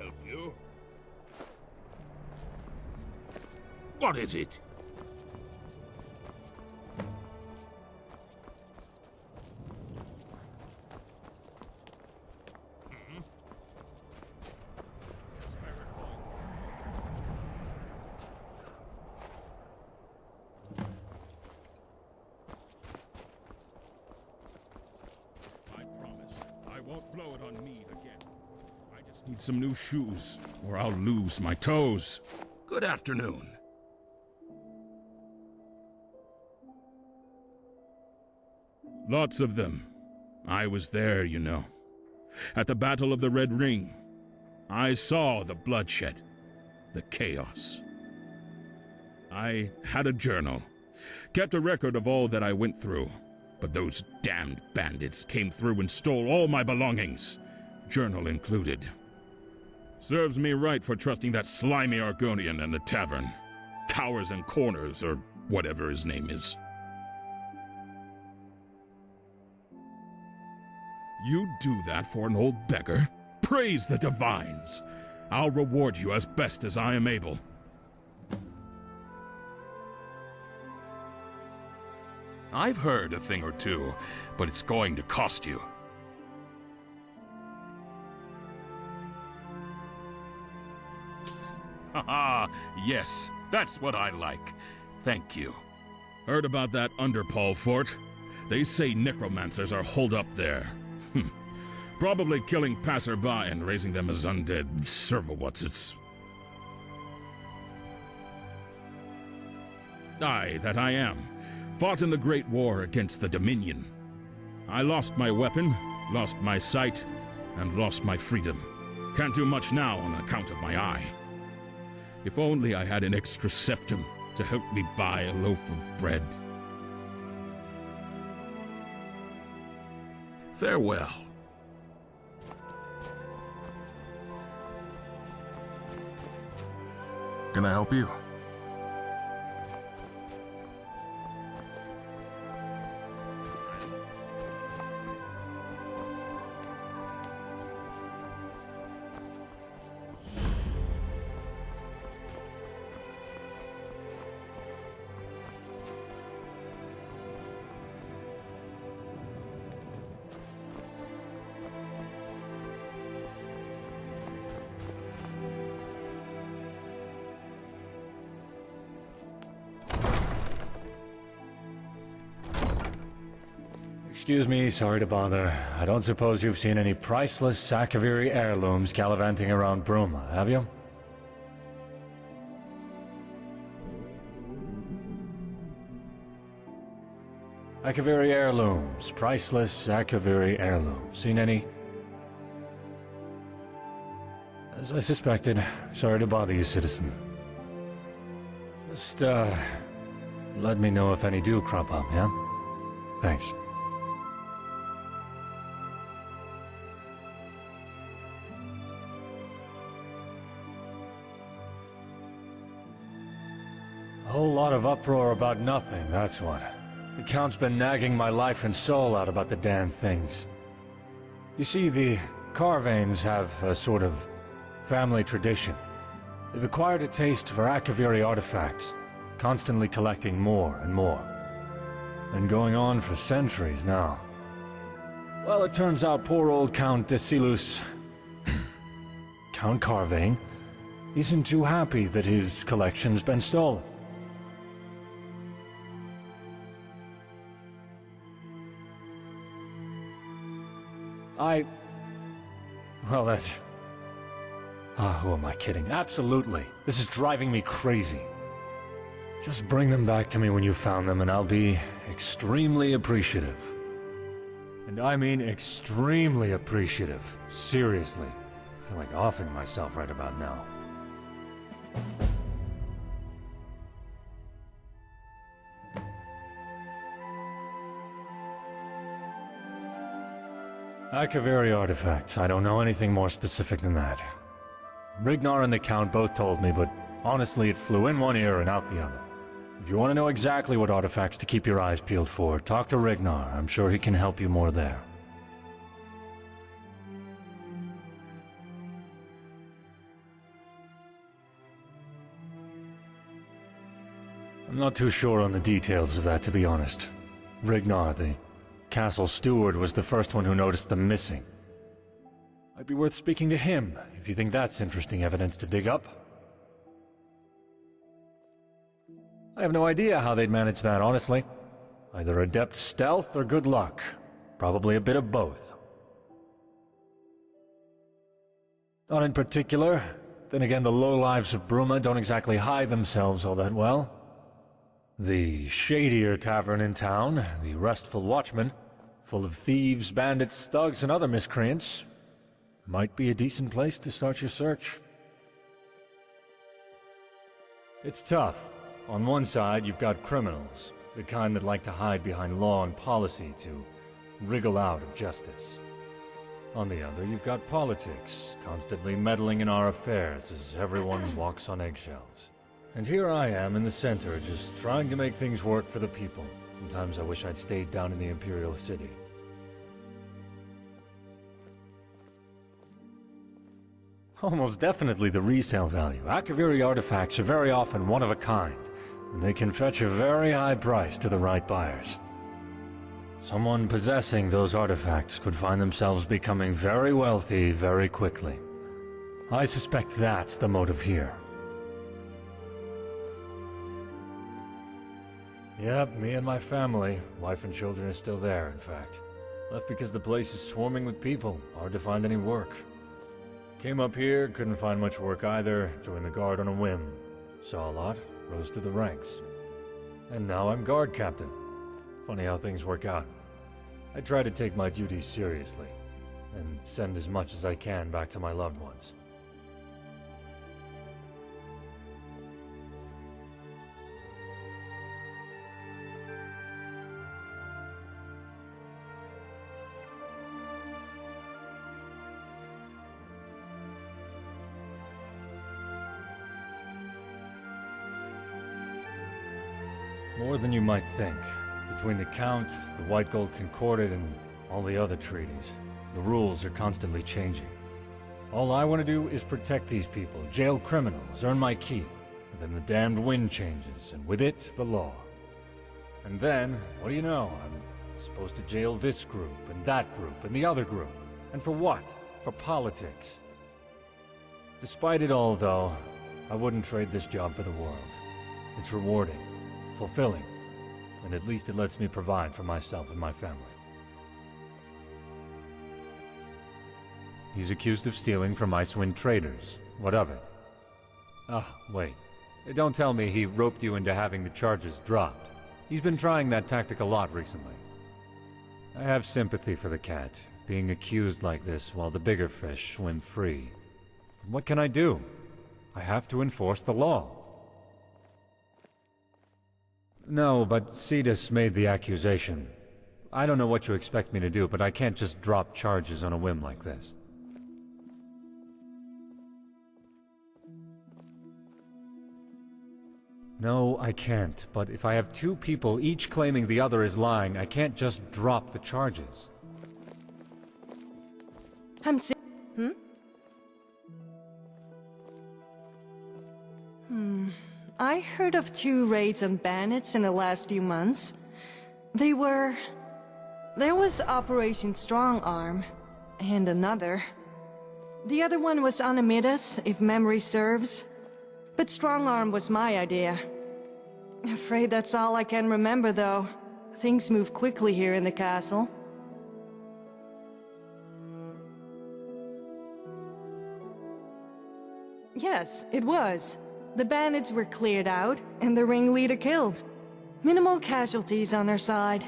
G: help you. What is it? Blow it on me again. I just need some new shoes, or I'll lose my toes. Good afternoon. Lots of them. I was there, you know. At the Battle of the Red Ring. I saw the bloodshed, the chaos. I had a journal, kept a record of all that I went through. But those damned bandits came through and stole all my belongings, journal included. Serves me right for trusting that slimy Argonian in the tavern. Cowers and Corners, or whatever his name is. You do that for an old beggar? Praise the divines! I'll reward you as best as I am able. I've heard a thing or two, but it's going to cost you. Haha, yes, that's what I like. Thank you. Heard about that Underpall fort? They say necromancers are holed up there. Probably killing passerby and raising them as undead servo-whatsits. Aye, that I am. Fought in the Great War against the Dominion. I lost my weapon, lost my sight, and lost my freedom. Can't do much now on account of my eye. If only I had an extra septum to help me buy a loaf of bread. Farewell.
Q: Can I help you?
D: Excuse me, sorry to bother. I don't suppose you've seen any priceless Sakaviri heirlooms gallivanting around Bruma, have you? Akaviri heirlooms. Priceless Akaviri heirlooms. Seen any? As I suspected. Sorry to bother you, citizen. Just, let me know if any do crop up, yeah? Thanks. A whole lot of uproar about nothing, that's what. The Count's been nagging my life and soul out about the damn things. You see, the Carvanes have a sort of family tradition. They've acquired a taste for Akaviri artifacts, constantly collecting more and more. Been going on for centuries now. Well, it turns out poor old Count Desilus, Count Carvane, isn't too happy that his collection's been stolen. Well, that's... who am I kidding? Absolutely. This is driving me crazy. Just bring them back to me when you found them and I'll be extremely appreciative. And I mean extremely appreciative. Seriously. I feel like offing myself right about now. Akaviri artifacts. I don't know anything more specific than that. Rignar and the Count both told me, but honestly it flew in one ear and out the other. If you want to know exactly what artifacts to keep your eyes peeled for, talk to Rignar. I'm sure he can help you more there. I'm not too sure on the details of that, to be honest. Rignar, the castle steward, was the first one who noticed them missing. Might be worth speaking to him, if you think that's interesting evidence to dig up. I have no idea how they'd manage that, honestly. Either adept stealth or good luck. Probably a bit of both. Not in particular. Then again, the lowlives of Bruma don't exactly hide themselves all that well. The shadier tavern in town, the Restful Watchman, full of thieves, bandits, thugs, and other miscreants, might be a decent place to start your search. It's tough. On one side, you've got criminals, the kind that like to hide behind law and policy to wriggle out of justice. On the other, you've got politics, constantly meddling in our affairs as everyone walks on eggshells. And here I am in the center, just trying to make things work for the people. Sometimes I wish I'd stayed down in the Imperial City. Almost definitely the resale value. Akaviri artifacts are very often one of a kind, and they can fetch a very high price to the right buyers. Someone possessing those artifacts could find themselves becoming very wealthy very quickly. I suspect that's the motive here. Yep, me and my family. Wife and children are still there, in fact. Left because the place is swarming with people. Hard to find any work. Came up here, couldn't find much work either. Joined the guard on a whim. Saw a lot, rose to the ranks. And now I'm guard captain. Funny how things work out. I try to take my duties seriously, and send as much as I can back to my loved ones. More than you might think. Between the Count, the White Gold Concordat, and all the other treaties, the rules are constantly changing. All I want to do is protect these people, jail criminals, earn my keep, and then the damned wind changes, and with it, the law. And then, what do you know, I'm supposed to jail this group, and that group, and the other group. And for what? For politics. Despite it all, though, I wouldn't trade this job for the world. It's rewarding, fulfilling, and at least it lets me provide for myself and my family. He's accused of stealing from Icewind traders. What of it? Ah, wait. Don't tell me he roped you into having the charges dropped. He's been trying that tactic a lot recently. I have sympathy for the cat, being accused like this while the bigger fish swim free. But what can I do? I have to enforce the law. No, but Cetus made the accusation. I don't know what you expect me to do, but I can't just drop charges on a whim like this. No, I can't, but if I have two people each claiming the other is lying, I can't just drop the charges.
C: I heard of 2 raids on bandits in the last few months. There was Operation Strong Arm, and another. The other one was on Amidas, if memory serves. But Strong Arm was my idea. Afraid that's all I can remember, though. Things move quickly here in the castle. Yes, it was. The bandits were cleared out, and the ringleader killed. Minimal casualties on their side.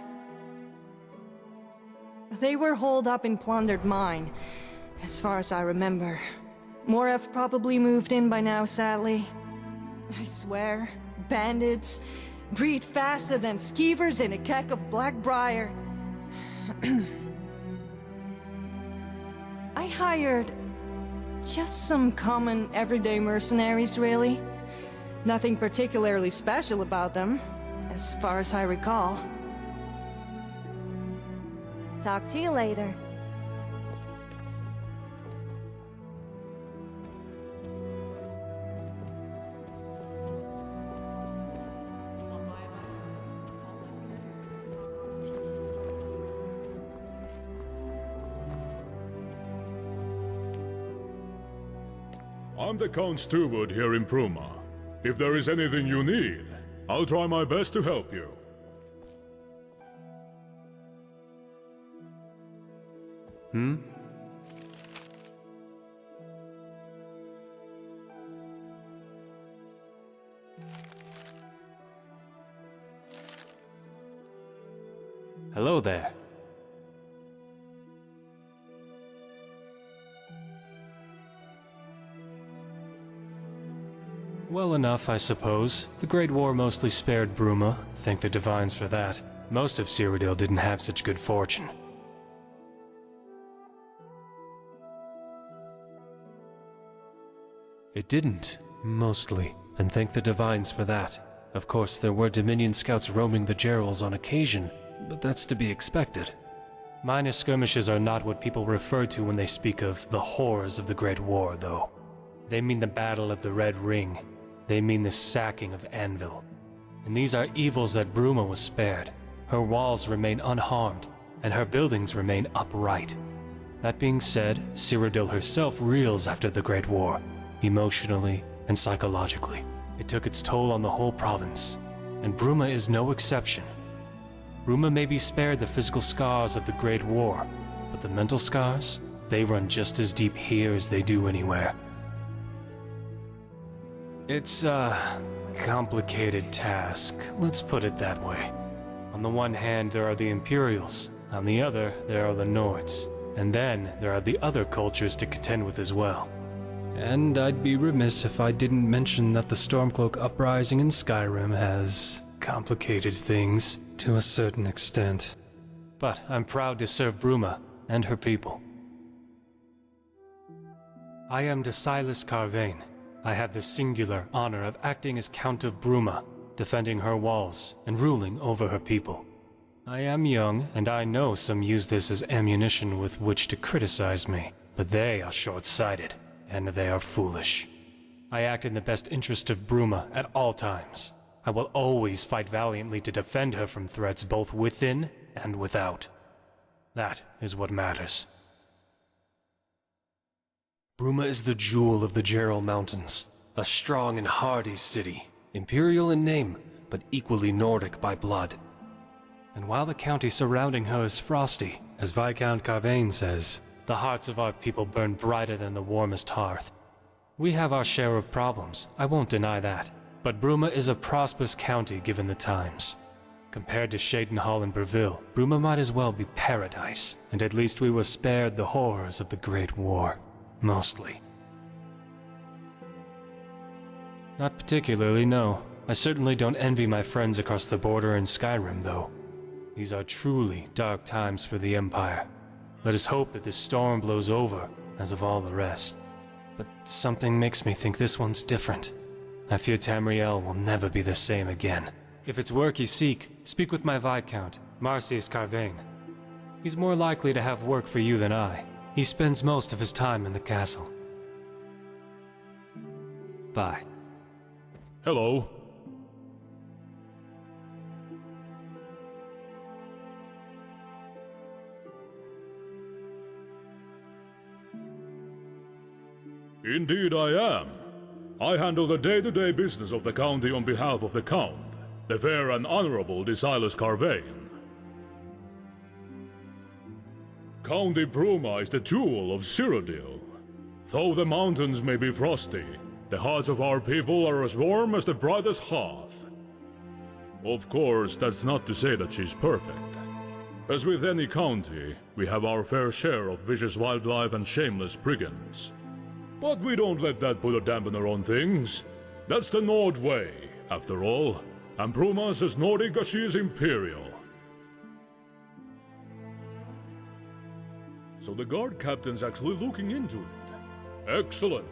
C: They were holed up in plundered mine, as far as I remember. More have probably moved in by now, sadly. I swear, bandits breed faster than skeevers in a keck of Blackbriar. I hired just some common, everyday mercenaries, really. Nothing particularly special about them, as far as I recall. Talk to you later.
G: I'm the Count Steward here in Bruma. If there is anything you need, I'll try my best to help you.
N: Hello there. Well enough, I suppose. The Great War mostly spared Bruma. Thank the Divines for that. Most of Cyrodiil didn't have such good fortune. It didn't, mostly, and thank the Divines for that. Of course, there were Dominion scouts roaming the Gerals on occasion, but that's to be expected. Minor skirmishes are not what people refer to when they speak of the horrors of the Great War, though. They mean the Battle of the Red Ring. They mean the sacking of Anvil. And these are evils that Bruma was spared. Her walls remain unharmed, and her buildings remain upright. That being said, Cyrodiil herself reels after the Great War, emotionally and psychologically. It took its toll on the whole province, and Bruma is no exception. Bruma may be spared the physical scars of the Great War, but the mental scars, they run just as deep here as they do anywhere. It's a complicated task, let's put it that way. On the one hand, there are the Imperials. On the other, there are the Nords. And then, there are the other cultures to contend with as well. And I'd be remiss if I didn't mention that the Stormcloak uprising in Skyrim has complicated things to a certain extent. But I'm proud to serve Bruma and her people. I am Decilis Carvain. I have the singular honor of acting as Count of Bruma, defending her walls and ruling over her people. I am young, and I know some use this as ammunition with which to criticize me, but they are short-sighted, and they are foolish. I act in the best interest of Bruma at all times. I will always fight valiantly to defend her from threats both within and without. That is what matters. Bruma is the jewel of the Geral Mountains, a strong and hardy city, imperial in name, but equally Nordic by blood. And while the county surrounding her is frosty, as Viscount Carvain says, the hearts of our people burn brighter than the warmest hearth. We have our share of problems, I won't deny that, but Bruma is a prosperous county given the times. Compared to Shadenhall and Breville, Bruma might as well be paradise, and at least we were spared the horrors of the Great War. Mostly. Not particularly, no. I certainly don't envy my friends across the border in Skyrim, though. These are truly dark times for the Empire. Let us hope that this storm blows over, as of all the rest. But something makes me think this one's different. I fear Tamriel will never be the same again. If it's work you seek, speak with my Viscount, Marcius Carvain. He's more likely to have work for you than I. He spends most of his time in the castle. Bye.
G: Hello. Indeed I am. I handle the day-to-day business of the county on behalf of the Count, the fair and honorable Decilis Carvain. County Bruma is the jewel of Cyrodiil. Though the mountains may be frosty, the hearts of our people are as warm as the brightest hearth. Of course, that's not to say that she's perfect. As with any county, we have our fair share of vicious wildlife and shameless brigands. But we don't let that put a dampener on things. That's the Nord way, after all, and Bruma's as Nordic as she is imperial. So the guard captain's actually looking into it. Excellent.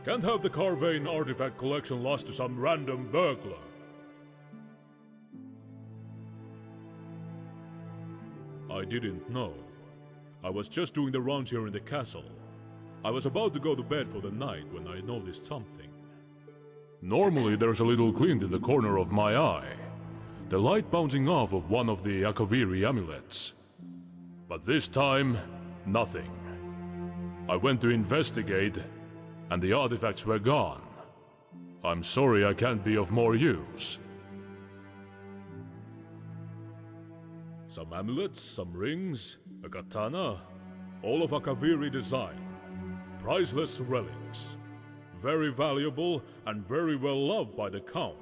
G: Can't have the Carvain artifact collection lost to some random burglar. I didn't know. I was just doing the rounds here in the castle. I was about to go to bed for the night when I noticed something. Normally there's a little glint in the corner of my eye. The light bouncing off of one of the Akaviri amulets. But this time, nothing. I went to investigate,
Q: and the artifacts were gone. I'm sorry I can't be of more use. Some amulets, some rings, a katana, all of a Kaviri design. Priceless relics. Very valuable and very well loved by the Count.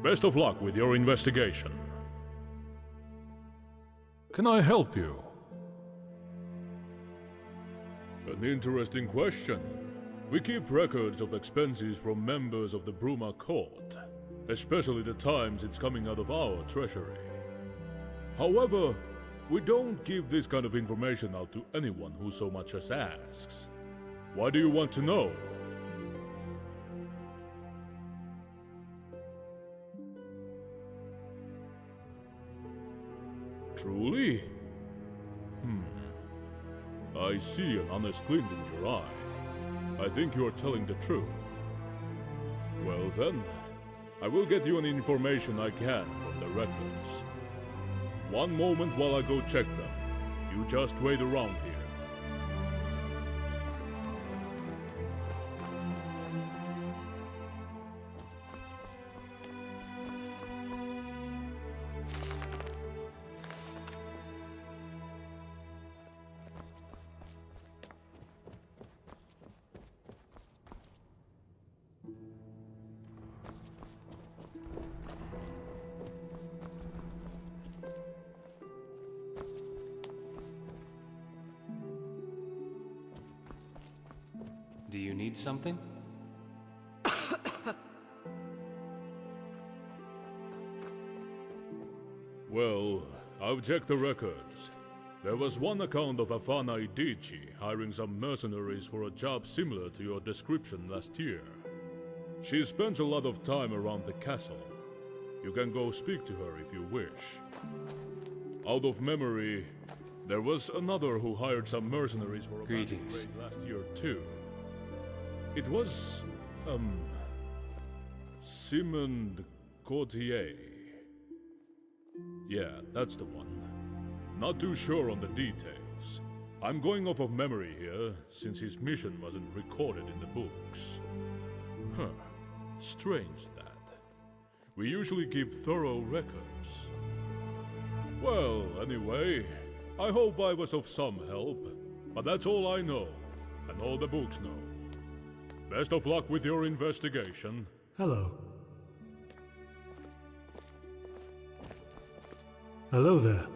Q: Best of luck with your investigation. Can I help you? An interesting question. We keep records of expenses from members of the Bruma court, especially the times it's coming out of our treasury. However, we don't give this kind of information out to anyone who so much as asks. Why do you want to know? Truly? I see an honest glint in your eye. I think you are telling the truth. Well then, I will get you any information I can from the records. One moment while I go check them. You just wait around here.
N: Do you need something?
Q: Well, I've checked the records. There was one account of Afana Idichi hiring some mercenaries for a job similar to your description last year. She spends a lot of time around the castle. You can go speak to her if you wish. Out of memory, there was another who hired some mercenaries for a
N: Greetings.
Q: raid last year too. It was, Simon Courtier. Yeah, that's the one. Not too sure on the details. I'm going off of memory here, since his mission wasn't recorded in the books. Huh. Strange that. We usually keep thorough records. Well, anyway, I hope I was of some help. But that's all I know, and all the books know. Best of luck with your investigation.
R: Hello. Hello there.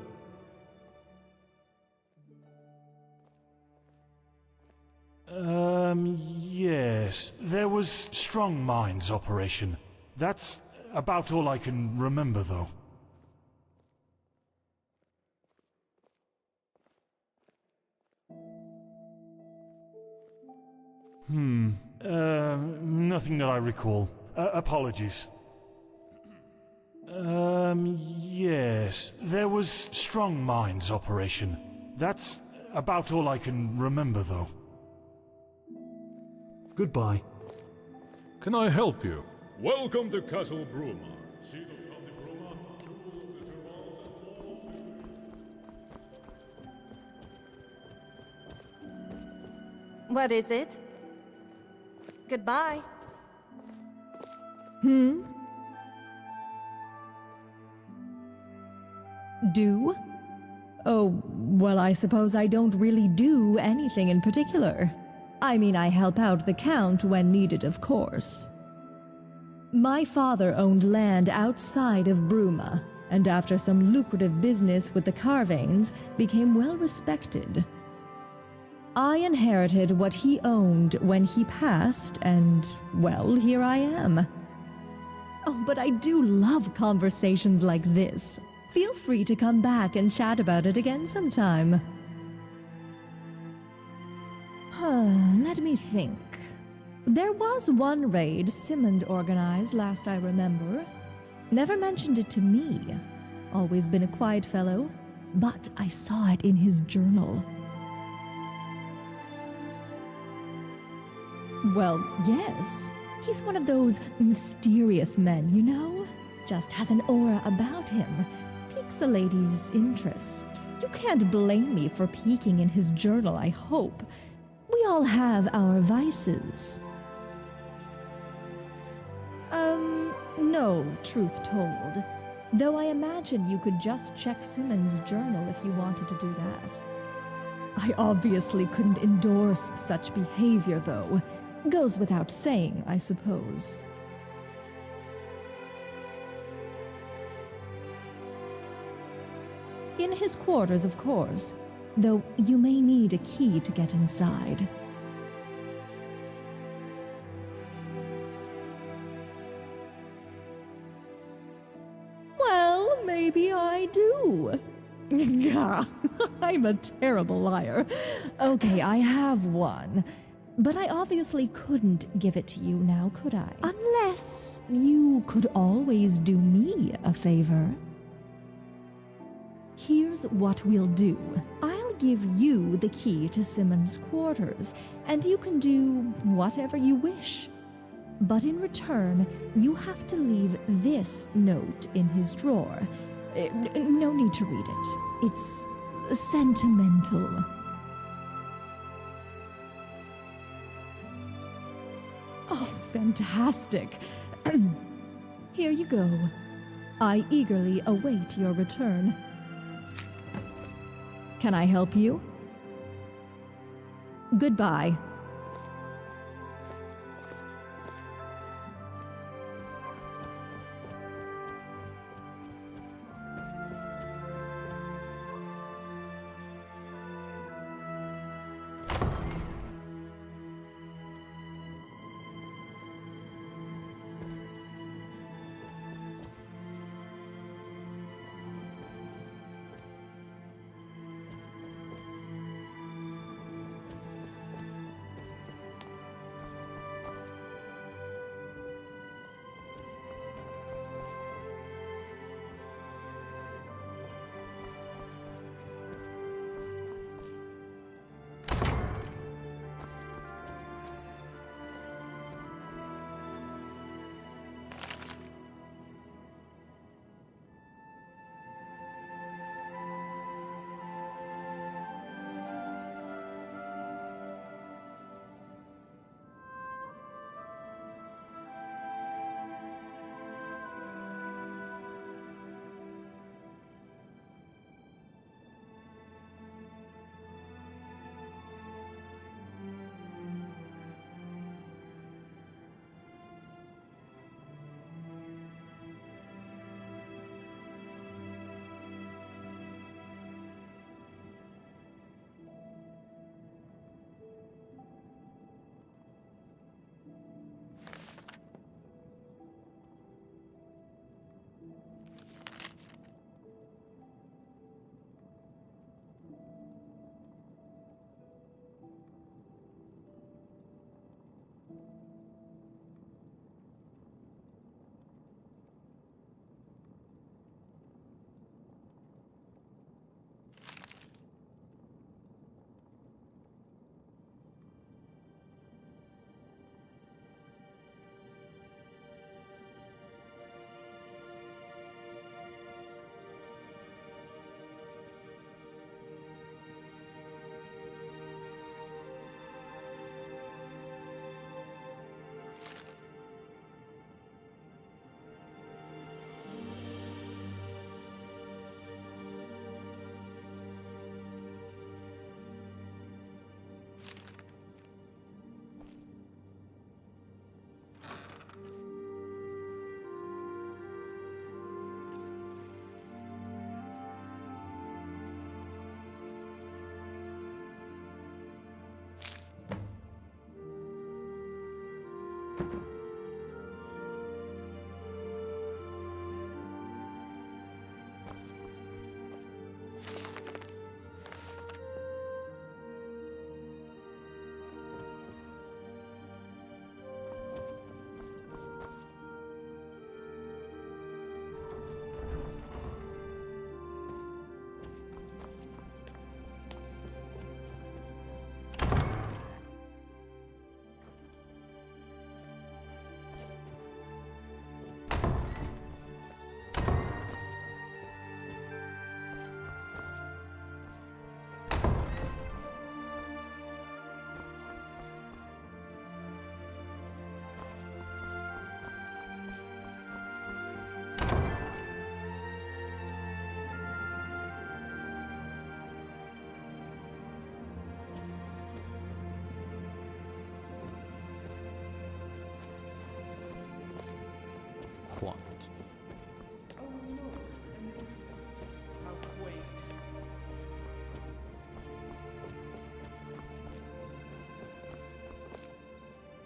R: Yes. There was Strong Minds operation. That's about all I can remember, though. Nothing that I recall. Apologies. Yes. There was Strong Minds operation. That's about all I can remember, though. Goodbye.
Q: Can I help you? Welcome to Castle Bruma. Seat of County Bruma, jewels, intervals, and walls.
C: What is it? Goodbye.
S: Do? Oh, well, I suppose I don't really do anything in particular. I mean, I help out the Count when needed, of course. My father owned land outside of Bruma, and after some lucrative business with the Carvanes, became well respected. I inherited what he owned when he passed, and, well, here I am. Oh, but I do love conversations like this. Feel free to come back and chat about it again sometime. Let me think. There was one raid Simond organized last I remember. Never mentioned it to me. Always been a quiet fellow, but I saw it in his journal. Well, yes. He's one of those mysterious men, you know? Just has an aura about him. Piques a lady's interest. You can't blame me for peeking in his journal, I hope. We We all have our vices. No, truth told. Though I imagine you could just check Simmons' journal if you wanted to do that. I obviously couldn't endorse such behavior, though. Goes without saying, I suppose. In his quarters, of course, though you may need a key to get inside. Well, maybe I do. I'm a terrible liar. Okay, I have one. But I obviously couldn't give it to you now, could I? Unless you could always do me a favor. Here's what we'll do. I'll give you the key to Simmons' quarters, and you can do whatever you wish. But in return, you have to leave this note in his drawer. No need to read it. It's sentimental. Oh, fantastic. Here you go. I eagerly await your return. Can I help you? Goodbye.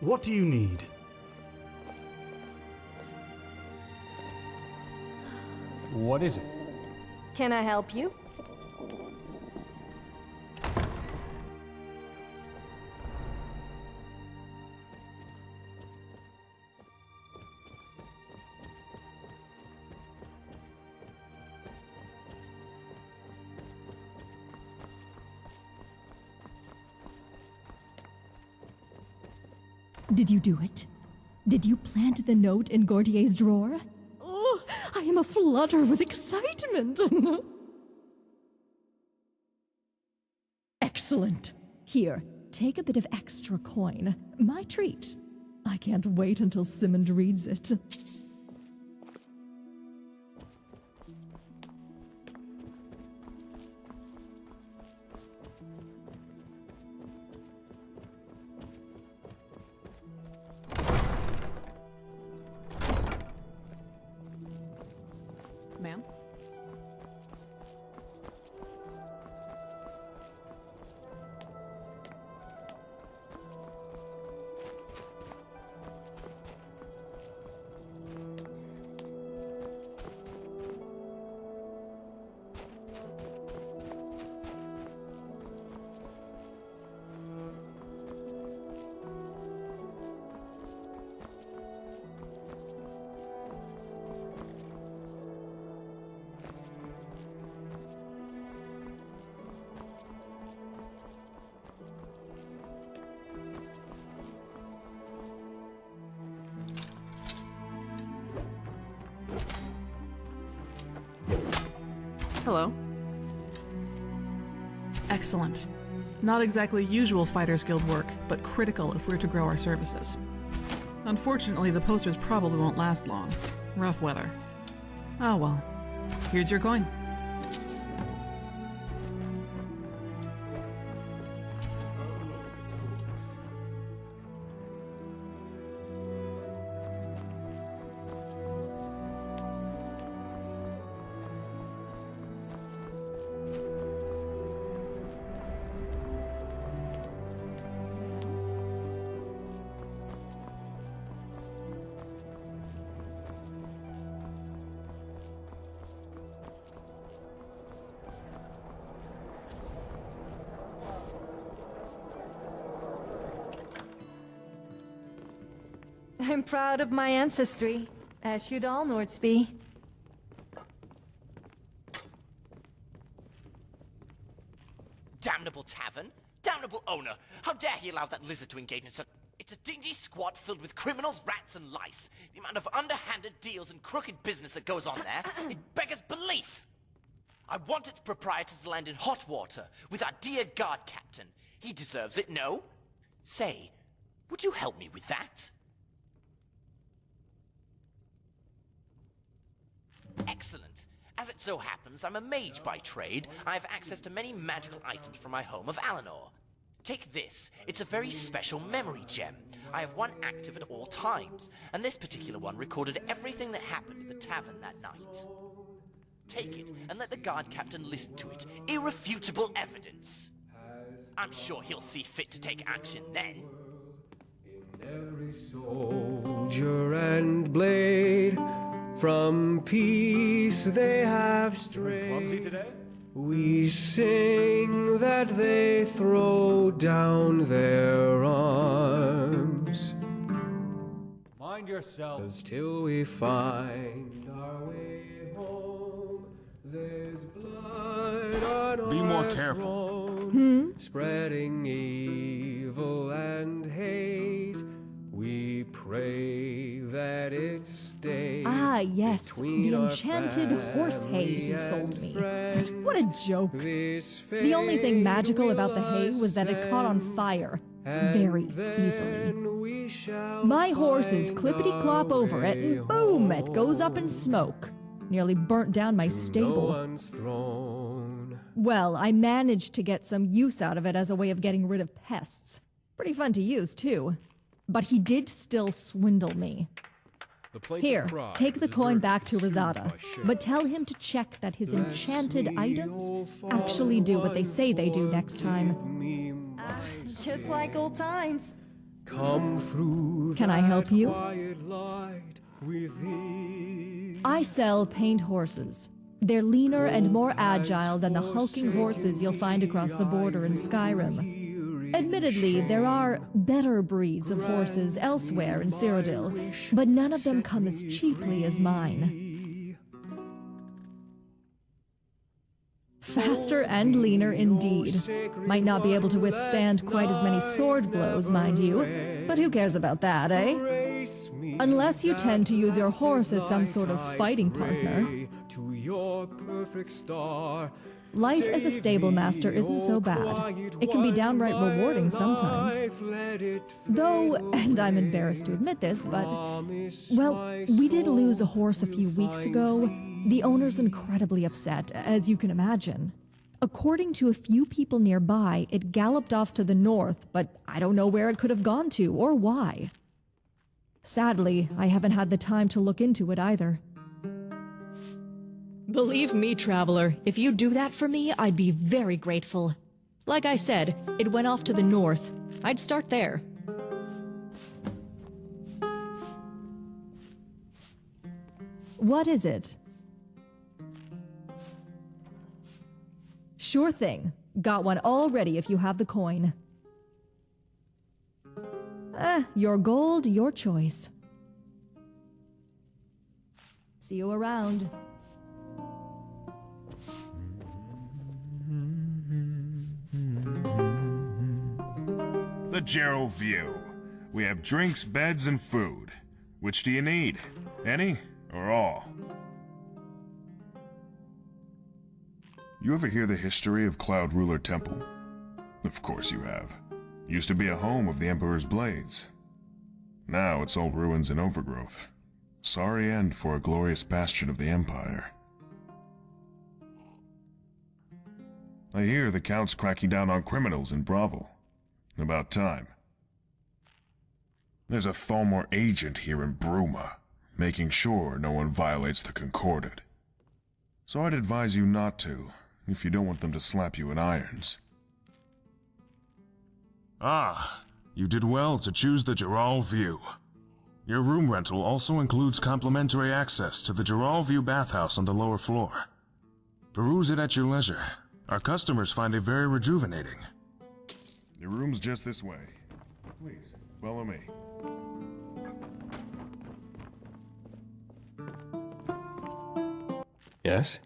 R: What do you need? What is it?
C: Can I help you?
S: Did you do it? Did you plant the note in Gautier's drawer? Oh, I am aflutter with excitement. Excellent. Here, take a bit of extra coin. My treat. I can't wait until Simmond reads it.
E: Ma'am? Hello. Excellent. Not exactly usual Fighters Guild work, but critical if we're to grow our services. Unfortunately, the posters probably won't last long. Rough weather. Oh well. Here's your coin.
C: I'm proud of my ancestry, as should all Nords be.
T: Damnable tavern! Damnable owner! How dare he allow that lizard to engage in such... It's a dingy squat filled with criminals, rats, and lice. The amount of underhanded deals and crooked business that goes on there, it beggars belief! I want its proprietor to land in hot water with our dear guard captain. He deserves it, no? Say, would you help me with that? Excellent. As it so happens, I'm a mage by trade. I have access to many magical items from my home of Alinor. Take this. It's a very special memory gem. I have one active at all times, and this particular one recorded everything that happened in the tavern that night. Take it, and let the guard captain listen to it. Irrefutable evidence. I'm sure he'll see fit to take action then.
U: Every soldier and blade, from peace they have strayed.
D: Clumsy today?
U: We sing that they throw down their arms.
D: Mind yourself.
U: 'Cause till we find our way home, there's blood on
Q: Be more
U: our
Q: careful.
U: throne, spreading evil and hate. We pray that it stays.
S: Ah, yes,
U: between
S: the
U: our
S: enchanted horse hay he
U: family
S: sold
U: and
S: me.
U: friends.
S: What a joke. The only thing magical about the hay was that it caught on fire very easily. My horses clippity-clop over it, and boom, it goes up in smoke. Nearly burnt down my stable. Well, I managed to get some use out of it as a way of getting rid of pests. Pretty fun to use, too. But he did still swindle me. Here, take the coin back to Rosada, but tell him to check that his enchanted items actually do what they say they do next time.
C: Just like old times.
U: Come through.
S: Can I help you?
U: Quiet light within.
S: I sell paint horses. They're leaner and more agile than the hulking horses you'll find across the border in Skyrim. Admittedly, there are better breeds of horses elsewhere in Cyrodiil, but none of them come as cheaply as mine. Faster and leaner indeed. Might not be able to withstand quite as many sword blows, mind you, but who cares about that, eh? Unless you tend to use your horse as some sort of fighting partner.
U: To your perfect star.
S: Life as a stable master isn't so bad. It can be downright rewarding sometimes. Though, and I'm embarrassed to admit this, but, well, we did lose a horse a few weeks ago. The owner's incredibly upset, as you can imagine. According to a few people nearby, it galloped off to the north, but I don't know where it could have gone to or why. Sadly, I haven't had the time to look into it either. Believe me, traveler, if you do that for me, I'd be very grateful. Like I said, it went off to the north. I'd start there. What is it? Sure thing. Got one all ready if you have the coin. Your gold, your choice. See you around.
B: The Gerald View. We have drinks, beds, and food. Which do you need? Any or all? You ever hear the history of Cloud Ruler Temple? Of course you have. Used to be a home of the Emperor's blades. Now it's all ruins and overgrowth. Sorry end for a glorious bastion of the Empire. I hear the Count's cracking down on criminals in Bravo. About time. There's a Thalmor agent here in Bruma, making sure no one violates the Concorded. So I'd advise you not to, if you don't want them to slap you in irons. Ah, you did well to choose the Gerald View. Your room rental also includes complimentary access to the Gerald View bathhouse on the lower floor. Peruse it at your leisure. Our customers find it very rejuvenating. Your room's just this way. Please, follow me.
U: Yes?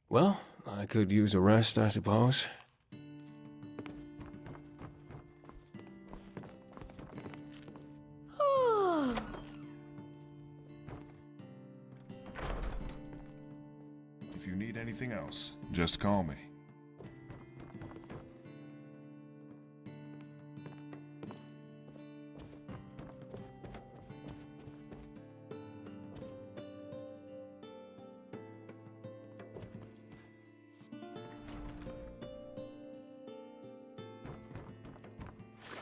U: Well, I could use a rest, I suppose.
B: If you need anything else, just call me.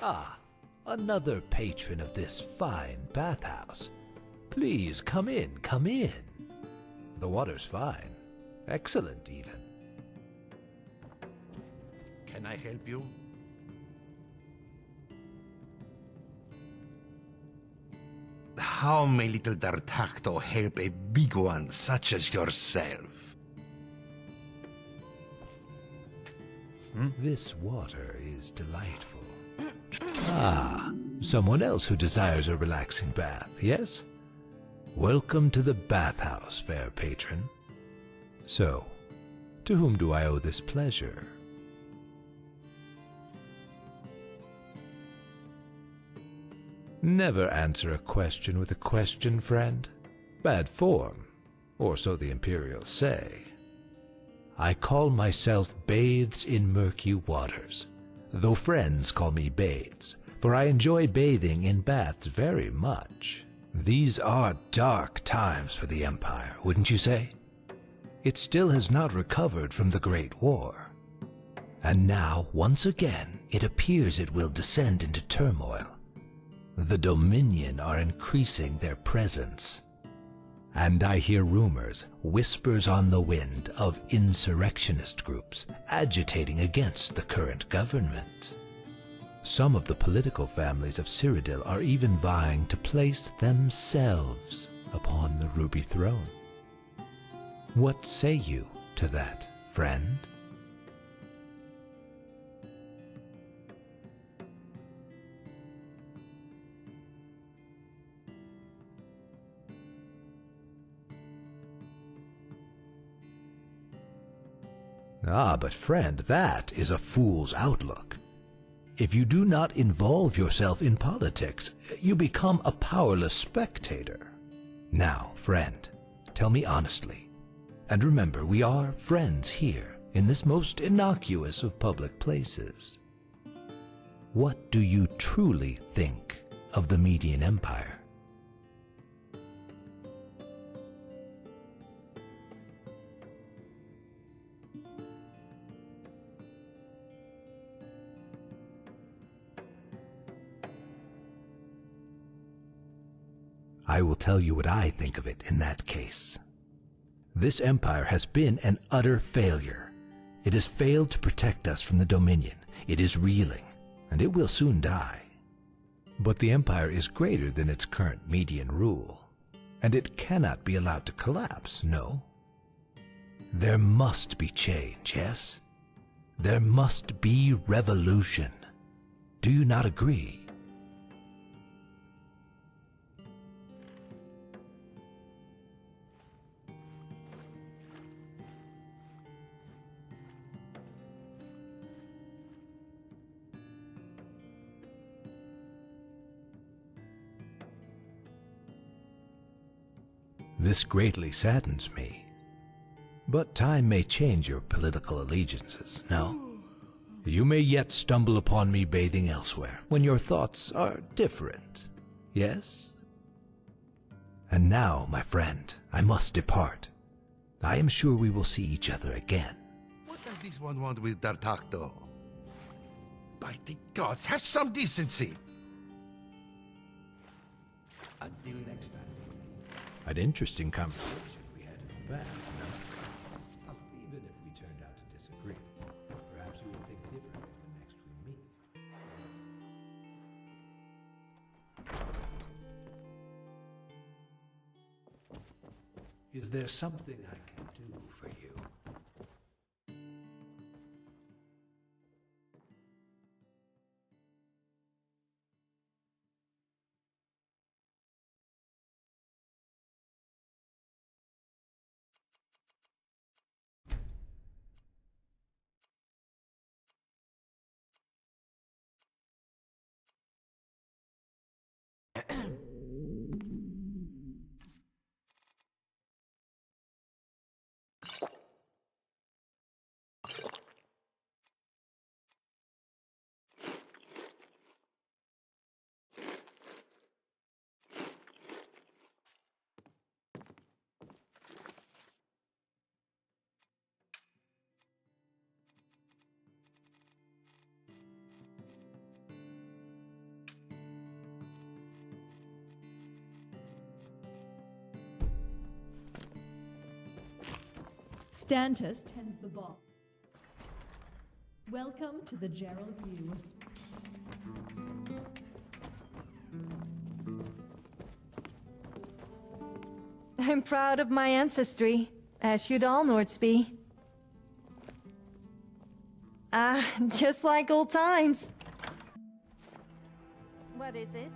I: Ah, another patron of this fine bathhouse. Please come in, come in. The water's fine. Excellent, even.
O: Can I help you? How may little D'Artacto help a big one such as yourself?
I: This water is delightful. Ah, someone else who desires a relaxing bath, yes? Welcome to the bathhouse, fair patron. So, to whom do I owe this pleasure? Never answer a question with a question, friend. Bad form, or so the Imperials say. I call myself Bathes in Murky Waters, though friends call me Bathes, for I enjoy bathing in baths very much. These are dark times for the Empire, wouldn't you say? It still has not recovered from the Great War. And now, once again, it appears it will descend into turmoil. The Dominion are increasing their presence. And I hear rumors, whispers on the wind, of insurrectionist groups agitating against the current government.
J: Some of the political families of Cyrodiil are even vying to place themselves upon the Ruby Throne. What say you to that, friend? Ah, but friend, that is a fool's outlook. If you do not involve yourself in politics, you become a powerless spectator. Now, friend, tell me honestly, and remember, we are friends here, in this most innocuous of public places. What do you truly think of the Median Empire? I will tell you what I think of it in that case. This empire has been an utter failure. It has failed to protect us from the Dominion. It is reeling, and it will soon die. But the empire is greater than its current Median rule, and it cannot be allowed to collapse, no? There must be change, yes? There must be revolution. Do you not agree? This greatly saddens me. But time may change your political allegiances, no? You may yet stumble upon me bathing elsewhere, when your thoughts are different, yes? And now, my friend, I must depart. I am sure we will see each other again.
O: What does this one want with D'Artagnan? By the gods, have some decency! Until next time.
J: An interesting conversation we had in the back, no? Even if we turned out to disagree, perhaps we will think differently when next we meet. Yes. Is there something I can do for you?
S: Stantus tends the ball. Welcome to the Gerald View.
C: I'm proud of my ancestry, as should all Nords be. Just like old times. What is it?